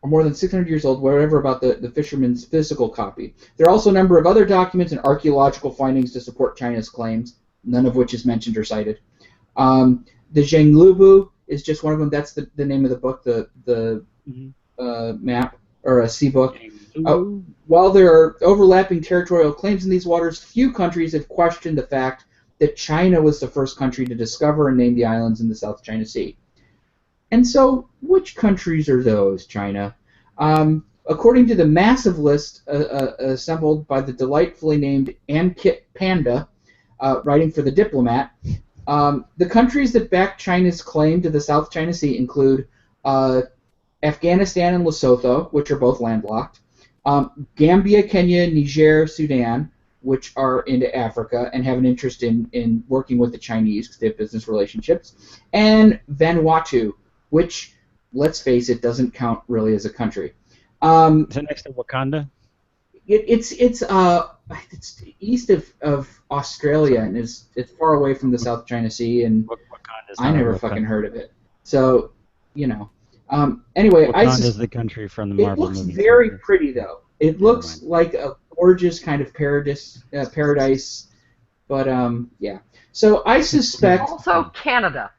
or more than 600 years old, whatever about the fisherman's physical copy. There are also a number of other documents and archaeological findings to support China's claims, none of which is mentioned or cited. The Zhenglubu is just one of them. That's the name of the book, the map, or a sea book. While there are overlapping territorial claims in these waters, few countries have questioned the fact that China was the first country to discover and name the islands in the South China Sea. And so, which countries are those, China? According to the massive list assembled by the delightfully named Ankit Panda, writing for The Diplomat, the countries that back China's claim to the South China Sea include Afghanistan and Lesotho, which are both landlocked, Gambia, Kenya, Niger, Sudan, which are into Africa and have an interest in working with the Chinese because they have business relationships, and Vanuatu, which, let's face it, doesn't count really as a country. Is it next to Wakanda? It's east of Australia and it's far away from the South China Sea, and I never fucking heard of it. So, you know. Anyway, Wakanda's the country from the Marvel movie. It looks very pretty, though. It looks like a gorgeous kind of paradise, but yeah. So I suspect. Also, Canada.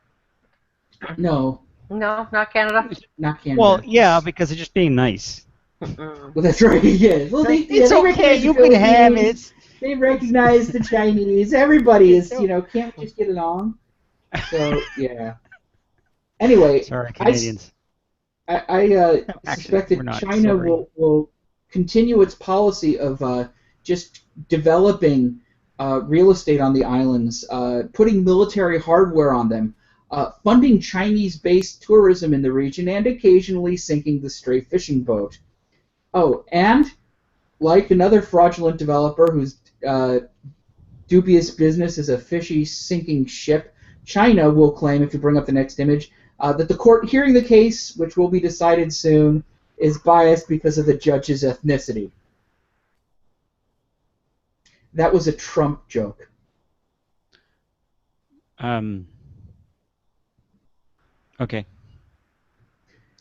No. No, not Canada. Not Canada. Well, yeah, because it's just being nice. Well, that's right. Yeah. Well, it's okay. You can have it. They recognize the Chinese. Everybody is, can't just get along. So yeah. Anyway, sorry, Canadians. I suspect that China will continue its policy of just developing real estate on the islands, putting military hardware on them, funding Chinese-based tourism in the region, and occasionally sinking the stray fishing boat. Oh, and like another fraudulent developer whose dubious business is a fishy sinking ship, China will claim, if you bring up the next image, that the court hearing the case, which will be decided soon, is biased because of the judge's ethnicity. That was a Trump joke. Okay.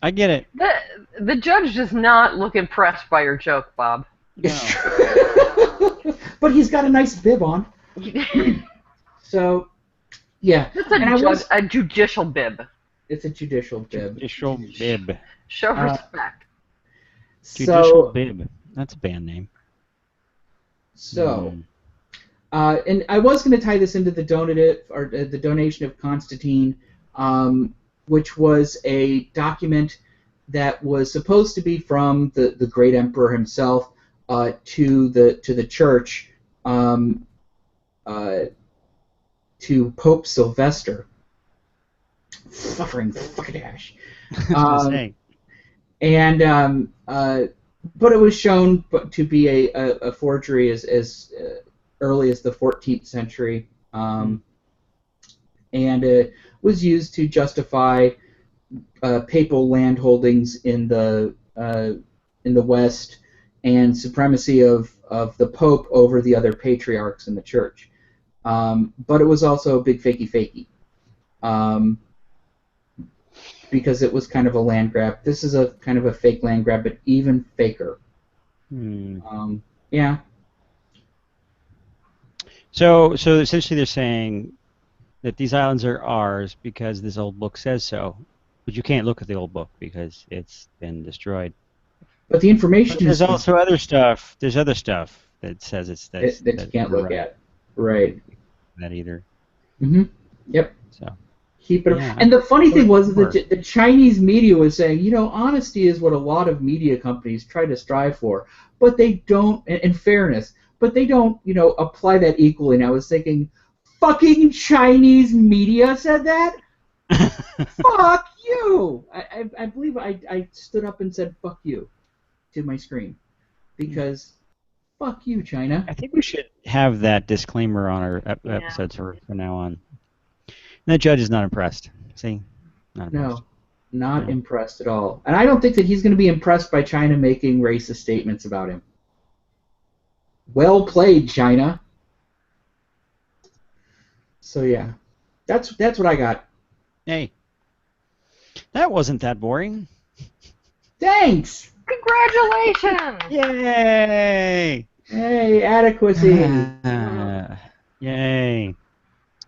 I get it. The judge does not look impressed by your joke, Bob. No. But he's got a nice bib on. So, yeah. It's a judicial bib. It's a judicial bib. Judicial bib. Show respect. Judicial bib. That's a band name. So, and I was going to tie this into the the donation of Constantine, which was a document that was supposed to be from the great emperor himself to the church, to Pope Sylvester. Suffering fucking dash. And but it was shown to be a forgery as early as the 14th century, and it was used to justify papal land holdings in the West and supremacy of the Pope over the other patriarchs in the church. But it was also a big fakey. Because it was kind of a land grab. This is a kind of a fake land grab, but even faker. Yeah. So essentially they're saying that these islands are ours because this old book says so, but you can't look at the old book because it's been destroyed. But the information there's also other stuff. There's other stuff that says that you can't look at. Right. That either. Mm-hmm. Yep. So. Keep it. Yeah. And the funny thing was that the Chinese media was saying, honesty is what a lot of media companies try to strive for, but they don't, and fairness, but they don't, apply that equally. And I was thinking, fucking Chinese media said that? Fuck you! I believe I stood up and said fuck you to my screen because fuck you, China. I think we should have that disclaimer on our episodes from now on. And the judge is not impressed. See? Not impressed. No, not impressed at all. And I don't think that he's going to be impressed by China making racist statements about him. Well played, China. So yeah, that's what I got. Hey, that wasn't that boring. Thanks. Congratulations! Yay! Hey, adequacy. Yay! A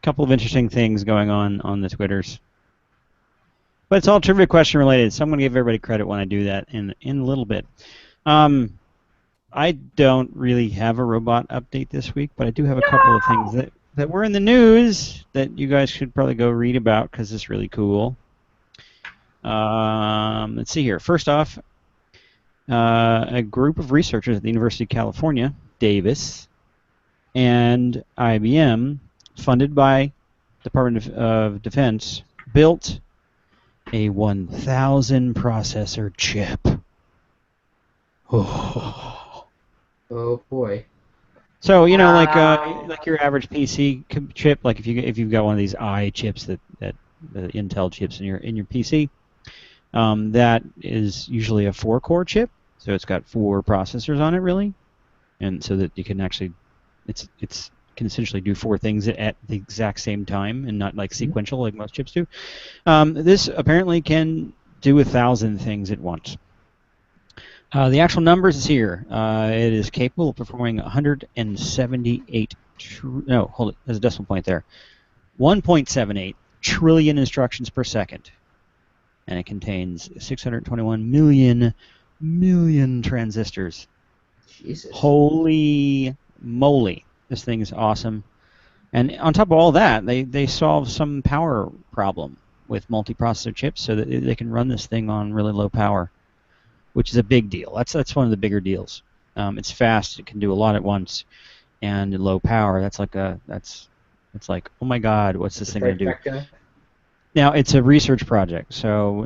couple of interesting things going on the Twitters. But it's all trivia question related, so I'm going to give everybody credit when I do that in a little bit. I don't really have a robot update this week, but I do have a couple of things that were in the news that you guys should probably go read about because it's really cool. Let's see here. First off, a group of researchers at the University of California, Davis, and IBM, funded by Department of Defense, built a 1,000 processor chip. Oh boy. So like your average PC chip, like if you've got one of these I chips that the Intel chips in your PC, that is usually a 4-core chip. So it's got 4 processors on it really, and so that you can actually it's can essentially do 4 things at the exact same time and not like sequential like most chips do. This apparently can do 1,000 things at once. The actual numbers is here. It is capable of performing 178. No, hold it. There's a decimal point there. 1.78 trillion instructions per second, and it contains 621 million transistors. Jesus. Holy moly! This thing is awesome. And on top of all that, they solve some power problem with multiprocessor chips so that they can run this thing on really low power, which is a big deal. That's one of the bigger deals. It's fast. It can do a lot at once, and low power. It's like oh my God, what's this thing going to do? Now it's a research project, so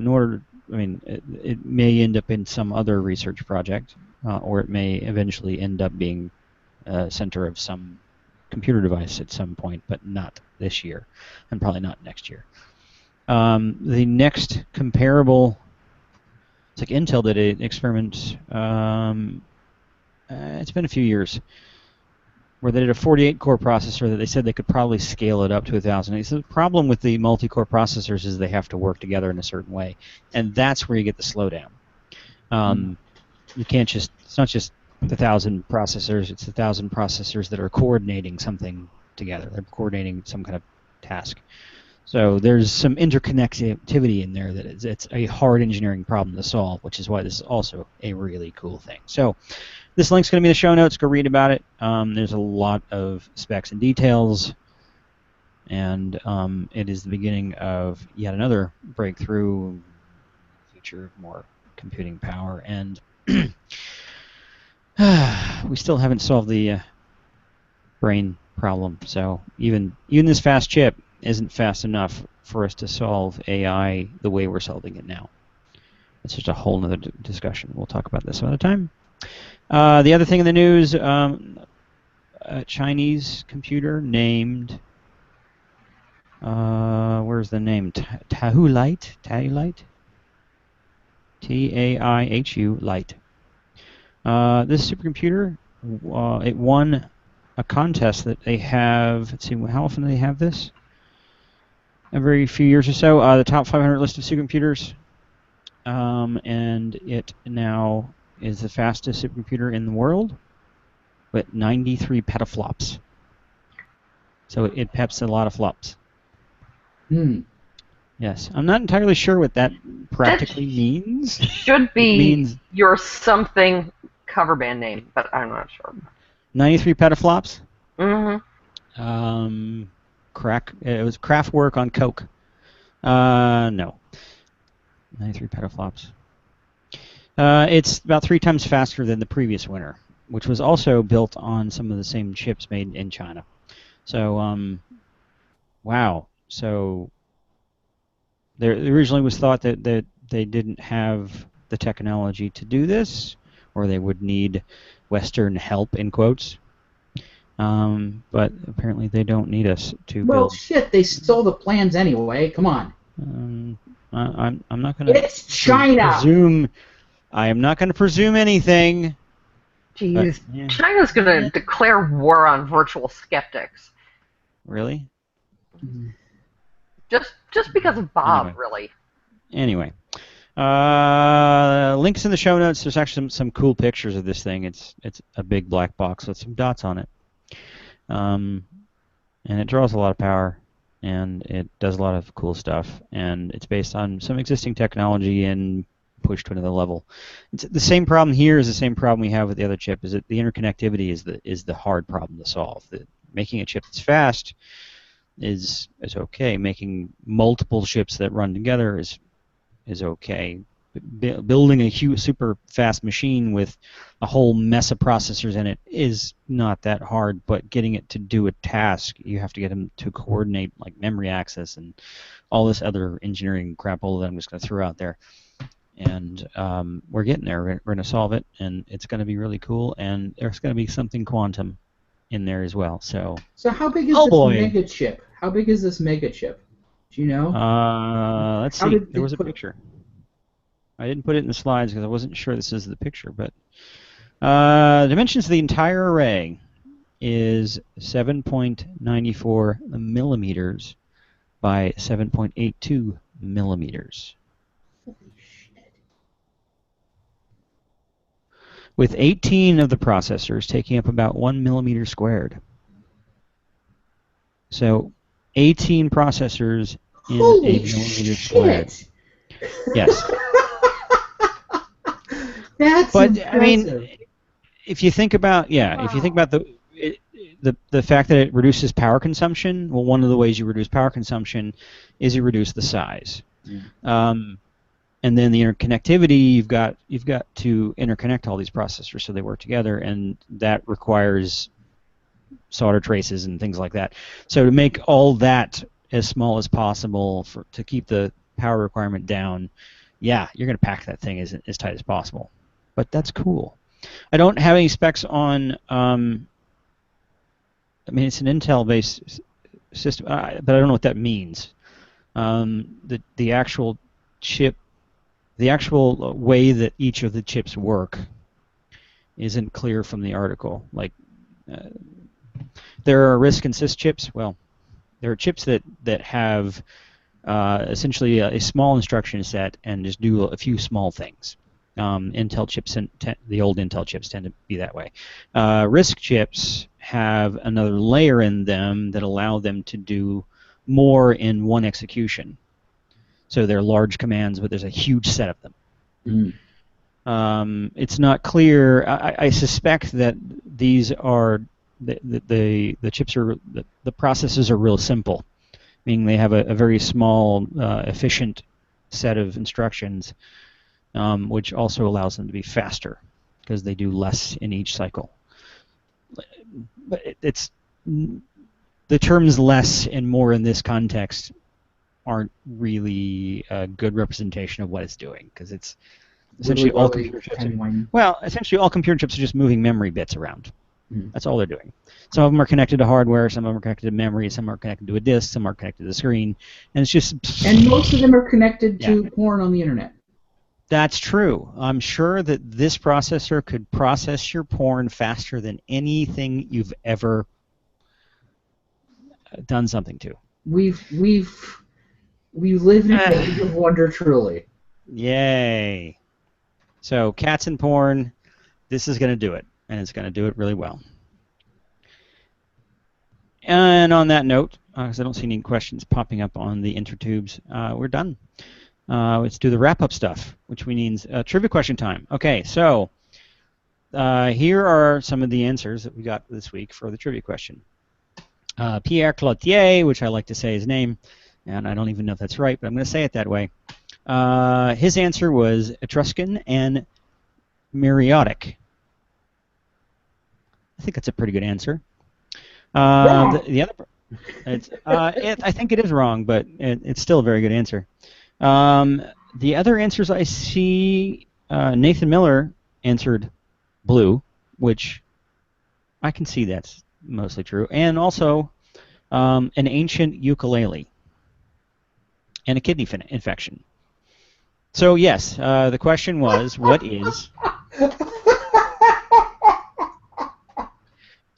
it may end up in some other research project, or it may eventually end up being a center of some computer device at some point, but not this year, and probably not next year. The next comparable. It's like Intel did an experiment, it's been a few years, where they did a 48-core processor that they said they could probably scale it up to 1,000. So the problem with the multi-core processors is they have to work together in a certain way, and that's where you get the slowdown. You can't just, it's not just 1,000 processors, it's 1,000 processors that are coordinating something together. They're coordinating some kind of task. So there's some interconnectivity in there that it's a hard engineering problem to solve, which is why this is also a really cool thing. So this link's going to be in the show notes. Go read about it. There's a lot of specs and details, and it is the beginning of yet another breakthrough, future of more computing power, and we still haven't solved the brain problem. So even this fast chip isn't fast enough for us to solve AI the way we're solving it now. It's just a whole other discussion. We'll talk about this another time. The other thing in the news, a Chinese computer named, where's the name? Tailite? T-A-I-H-U, Lite. This supercomputer, it won a contest that they have. Let's see, how often do they have this? Every few years or so. The top 500 list of supercomputers, and it now is the fastest supercomputer in the world, with 93 petaflops. So it peps a lot of flops. Yes, I'm not entirely sure what that practically means. Should be your something cover band name, but I'm not sure. 93 petaflops? Mm-hmm. It was Kraftwerk on Coke. No. 93 petaflops. It's about 3 times faster than the previous winner, which was also built on some of the same chips made in China. So, wow. So there originally was thought that they didn't have the technology to do this, or they would need Western help, in quotes. But apparently they don't need us to build. Well, shit, they stole the plans anyway. Come on. I'm not going to. It's China. Presume. I am not going to presume anything. Jeez, yeah. China's going to declare war on virtual skeptics. Really? Just because of Bob, really. Anyway. Links in the show notes. There's actually some cool pictures of this thing. It's a big black box with some dots on it. And it draws a lot of power, and it does a lot of cool stuff, and it's based on some existing technology and pushed to another level. It's the same problem here is the same problem we have with the other chip, is that the interconnectivity is the hard problem to solve. Making a chip that's fast is okay. Making multiple chips that run together is okay. Building a huge, super fast machine with a whole mess of processors in it is not that hard, but getting it to do a task, you have to get them to coordinate like memory access and all this other engineering crapola that I'm just going to throw out there. And we're getting there. We're going to solve it, and it's going to be really cool, and there's going to be something quantum in there as well. So how big is this mega chip? How big is this mega chip? Do you know? Let's see. There was a picture. I didn't put it in the slides because I wasn't sure this is the picture, but the dimensions of the entire array is 7.94 millimeters by 7.82 millimeters. Holy shit. With 18 of the processors taking up about 1 millimeter squared. So 18 processors in Holy a millimeter squared. Yes. That's impressive. I mean, if you think about if you think about the fact that it reduces power consumption, well, one of the ways you reduce power consumption is you reduce the size. Yeah. And then the interconnectivity, you've got to interconnect all these processors so they work together, and that requires solder traces and things like that. So to make all that as small as possible to keep the power requirement down, yeah, you're going to pack that thing as tight as possible. But that's cool. I don't have any specs on. I mean, it's an Intel-based system, but I don't know what that means. The actual chip, the actual way that each of the chips work, isn't clear from the article. Like, there are RISC and sys chips. Well, there are chips that have essentially a small instruction set and just do a few small things. Intel chips, the old Intel chips tend to be that way. RISC chips have another layer in them that allow them to do more in one execution. So they're large commands, but there's a huge set of them. It's not clear. I suspect that these are the chips are the processes are real simple, meaning they have a very small, efficient set of instructions, which also allows them to be faster because they do less in each cycle. But it's the terms less and more in this context aren't really a good representation of what it's doing, because it's essentially all computer chips. Essentially all computer chips are just moving memory bits around. That's all they're doing. Some of them are connected to hardware, some of them are connected to memory, some are connected to a disk, some are connected to the screen, and it's just. And most of them are connected to porn on the internet. That's true. I'm sure that this processor could process your porn faster than anything you've ever done something to. We live in a age of wonder, truly. Yay! So cats and porn, this is going to do it, and it's going to do it really well. And on that note, because I don't see any questions popping up on the intertubes, we're done. Let's do the wrap-up stuff, which means trivia question time. Okay, so here are some of the answers that we got this week for the trivia question. Pierre Cloutier, which I like to say his name, and I don't even know if that's right, but I'm going to say it that way. His answer was Etruscan and Meroitic. I think that's a pretty good answer. The other, I think it is wrong, but it's still a very good answer. The other answers I see, Nathan Miller answered blue, which I can see that's mostly true, and also an ancient ukulele and a kidney infection. So yes, the question was, what is...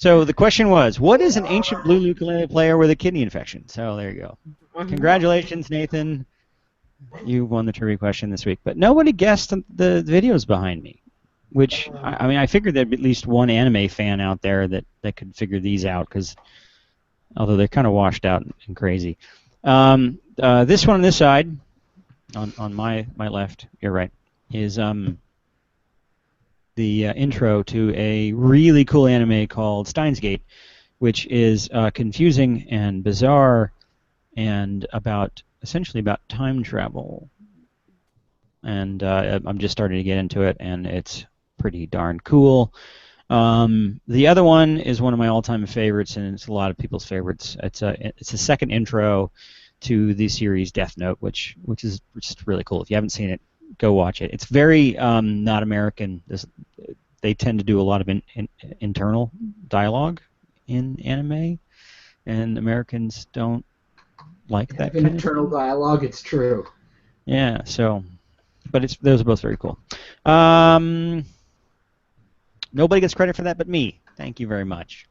So the question was, what is an ancient blue ukulele player with a kidney infection? So there you go. Congratulations, Nathan. You won the trivia question this week. But nobody guessed the videos behind me, which, I mean, I figured there'd be at least one anime fan out there that could figure these out, because although they're kind of washed out and crazy. This one on this side, on my left, you're right, is the intro to a really cool anime called Steins Gate, which is confusing and bizarre and essentially about time travel. And I'm just starting to get into it, and it's pretty darn cool. The other one is one of my all-time favorites, and it's a lot of people's favorites. It's a second intro to the series Death Note, which is just really cool. If you haven't seen it, go watch it. It's very not American. They tend to do a lot of internal dialogue in anime, and Americans don't like that kind internal of dialogue. It's true. Yeah. So, but those are both very cool. Nobody gets credit for that but me. Thank you very much.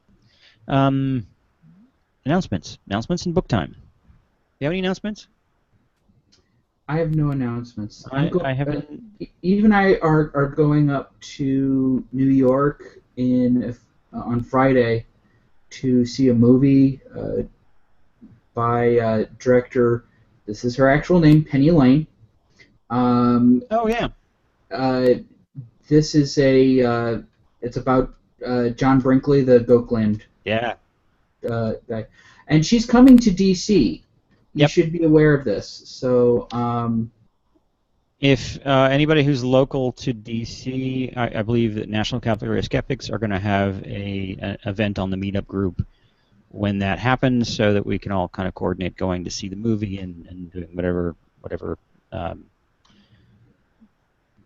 Announcements and book time. Do you have any announcements? I have no announcements. I haven't. Eve and I are going up to New York on Friday to see a movie by director. This is her actual name, Penny Lane. Oh yeah. This is it's about John Brinkley, the Goatland guy, and she's coming to DC. You should be aware of this. So, if anybody who's local to DC, I believe that National Capital Skeptics are going to have an event on the meetup group when that happens, so that we can all kind of coordinate going to see the movie and doing whatever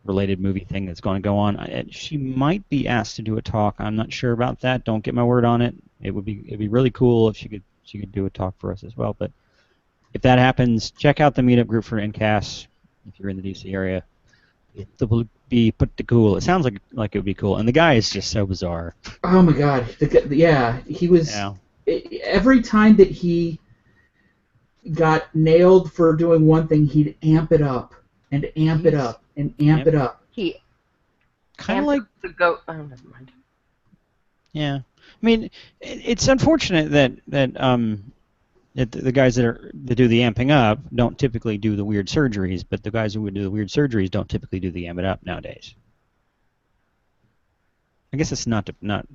related movie thing that's going to go on. She might be asked to do a talk. I'm not sure about that. Don't get my word on it. It'd be really cool if she could do a talk for us as well. But if that happens, check out the meetup group for NCAS if you're in the DC area. It will be pretty cool. It sounds like it would be cool. And the guy is just so bizarre. Oh my God! He was. Yeah. Every time that he got nailed for doing one thing, he'd amp it up and amp it up and amp it up. He kind of like the goat. Oh, never mind. Yeah, I mean, it's unfortunate that the guys that do the amping up don't typically do the weird surgeries, but the guys who would do the weird surgeries don't typically do the amp it up nowadays. I guess it's not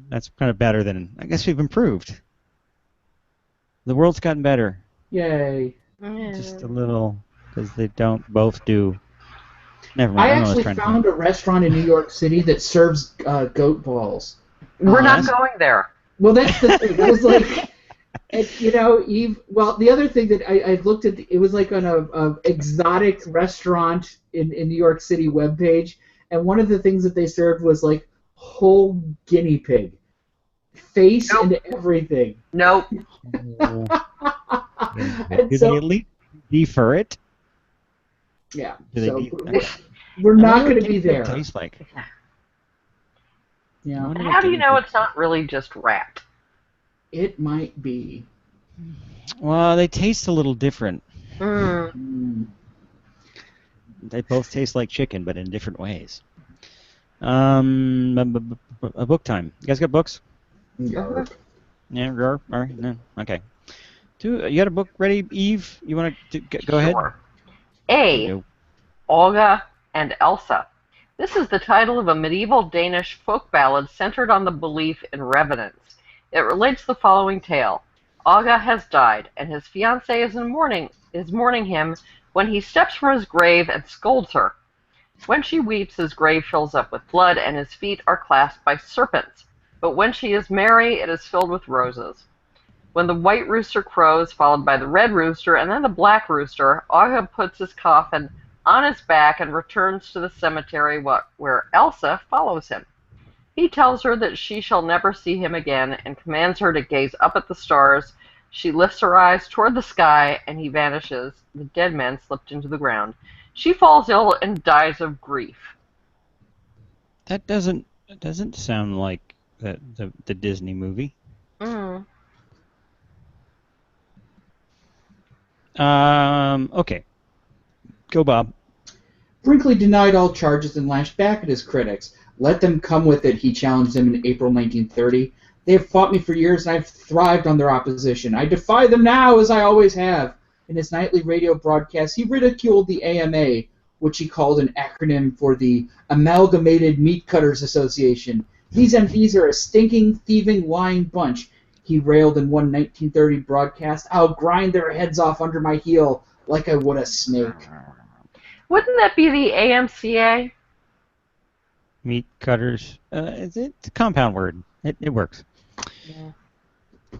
that's kind of better than, I guess we've improved. The world's gotten better. Yay. Just a little, because they don't both do. Never mind. I actually found a restaurant in New York City that serves goat balls. We're not going there. Well, that's the thing. I was like, Eve. Well, the other thing that I looked at, it was like on a exotic restaurant in New York City webpage, and one of the things that they served was like whole guinea pig, face and everything. Nope. Do they at least defer it? Yeah. So we're not going to be there. What it tastes like. Yeah. And how do you know it's not really just rat? It might be. Well, they taste a little different. Mm. They both taste like chicken, but in different ways. A book time. You guys got books? Yeah. Yeah. All right. No. Okay. You got a book ready, Eve? You want to go ahead? A. Olga and Elsa. This is the title of a medieval Danish folk ballad centered on the belief in revenants. It relates the following tale. Aga has died, and his fiancée is mourning him when he steps from his grave and scolds her. When she weeps, his grave fills up with blood, and his feet are clasped by serpents. But when she is merry, it is filled with roses. When the white rooster crows, followed by the red rooster and then the black rooster, Aga puts his coffin on his back and returns to the cemetery where Elsa follows him. He tells her that she shall never see him again and commands her to gaze up at the stars. She lifts her eyes toward the sky and he vanishes. The dead man slipped into the ground. She falls ill and dies of grief. That doesn't sound like the Disney movie. Mm. Okay. Go, Bob. Brinkley denied all charges and lashed back at his critics. Let them come with it, he challenged them in April 1930. They have fought me for years, and I've thrived on their opposition. I defy them now, as I always have. In his nightly radio broadcast, he ridiculed the AMA, which he called an acronym for the Amalgamated Meat Cutters Association. These MPs are a stinking, thieving, lying bunch. He railed in one 1930 broadcast, I'll grind their heads off under my heel like I would a snake. Wouldn't that be the AMCA? Meat cutters. It's a compound word. It works. Yeah.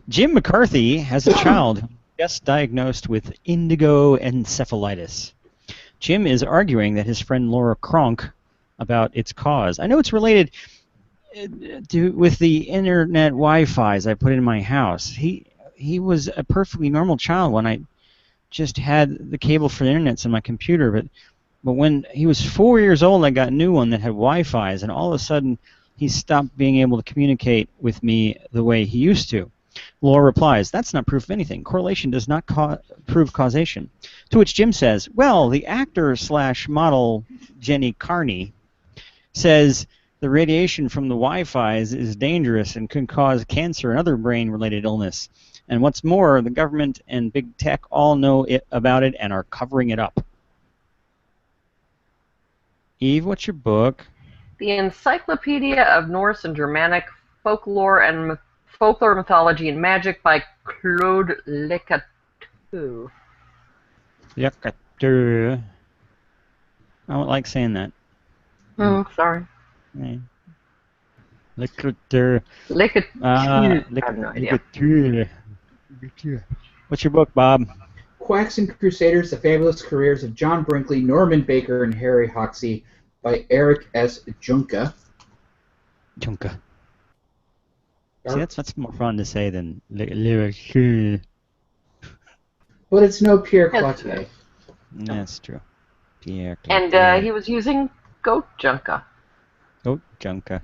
Jim McCarthy has a child just diagnosed with indigo encephalitis. Jim is arguing that his friend Laura Cronk about its cause. I know it's related with the internet Wi-Fi's I put in my house. He was a perfectly normal child when I just had the cable for the internet on my computer, but when he was 4 years old, I got a new one that had Wi-Fi's, and all of a sudden he stopped being able to communicate with me the way he used to. Laura replies, that's not proof of anything. Correlation does not prove causation. To which Jim says, well, the actor/model Jenny Carney says the radiation from the Wi-Fi's is dangerous and can cause cancer and other brain-related illness. And what's more, the government and big tech all know about it and are covering it up. Eve, what's your book? The Encyclopedia of Norse and Germanic Folklore Mythology and Magic by Claude Lecatou. Lecatou. I don't like saying that. Sorry. Lecatou. Lecatou. What's your book, Bob? Quacks and Crusaders, The Fabulous Careers of John Brinkley, Norman Baker, and Harry Hoxie by Eric S. Junka. Junka. See, that's more fun to say than Lecatou. But it's no Pierre Cloutier. That's true. Pierre Cloutier. And he was using goat junka. Goat junka.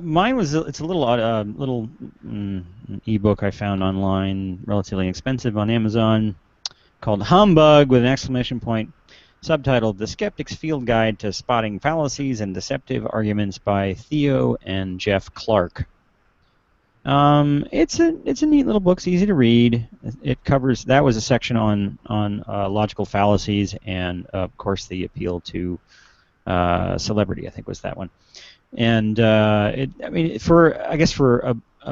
Mine was it's a little ebook I found online, relatively inexpensive on Amazon, called Humbug with an exclamation point, subtitled The Skeptics Field Guide to Spotting Fallacies and Deceptive Arguments by Theo and Jeff Clark. It's a neat little book. It's easy to read. It covers, that was a section on logical fallacies and of course the appeal to celebrity, I think was that one. And for a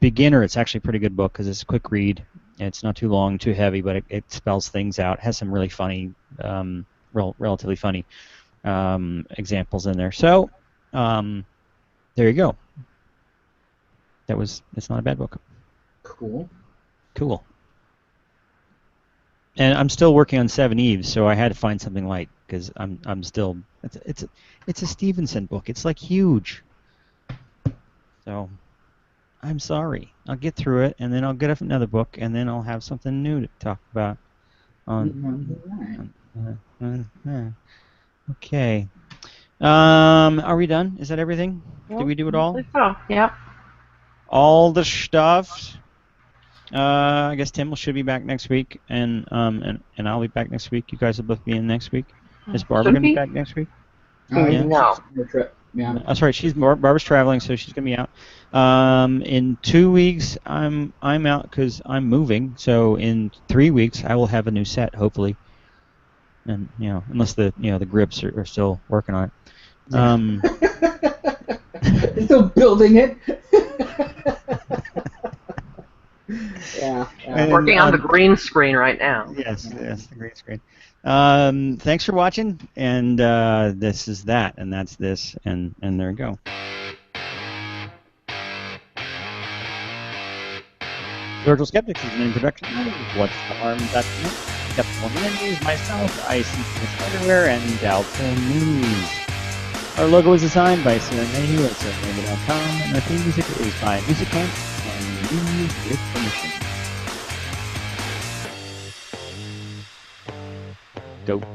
beginner, it's actually a pretty good book because it's a quick read. It's not too long, too heavy, but it spells things out. It has some really funny, relatively funny examples in there. So there you go. It's not a bad book. Cool. And I'm still working on Seven Eves, so I had to find something light because I'm still. It's a Stevenson book. It's like huge. So I'm sorry. I'll get through it, and then I'll get another book, and then I'll have something new to talk about. Okay. Are we done? Is that everything? Yep. Did we do it all? So, yeah. All the stuff. I guess Tim should be back next week, and I'll be back next week. You guys will both be in next week. Is Barbara going to be back next week? Yeah. No. Yeah. That's right. Barbara's traveling, so she's going to be out. In 2 weeks, I'm out because I'm moving. So in 3 weeks, I will have a new set, hopefully. And unless the grips are still working on it. Still building it. Yeah. And, Working on the green screen right now. Yes, the green screen. Thanks for watching, and this is that, and that's this, and there we go. Virtual Skeptics is an introduction of What's the Harm.net, Skeptical Humanities, myself, I see this everywhere, and Dalton News. Our logo is designed by Sarah Mayhew at sarahmayhew.com, and our theme music is by Music Camp and used with permission. Dope.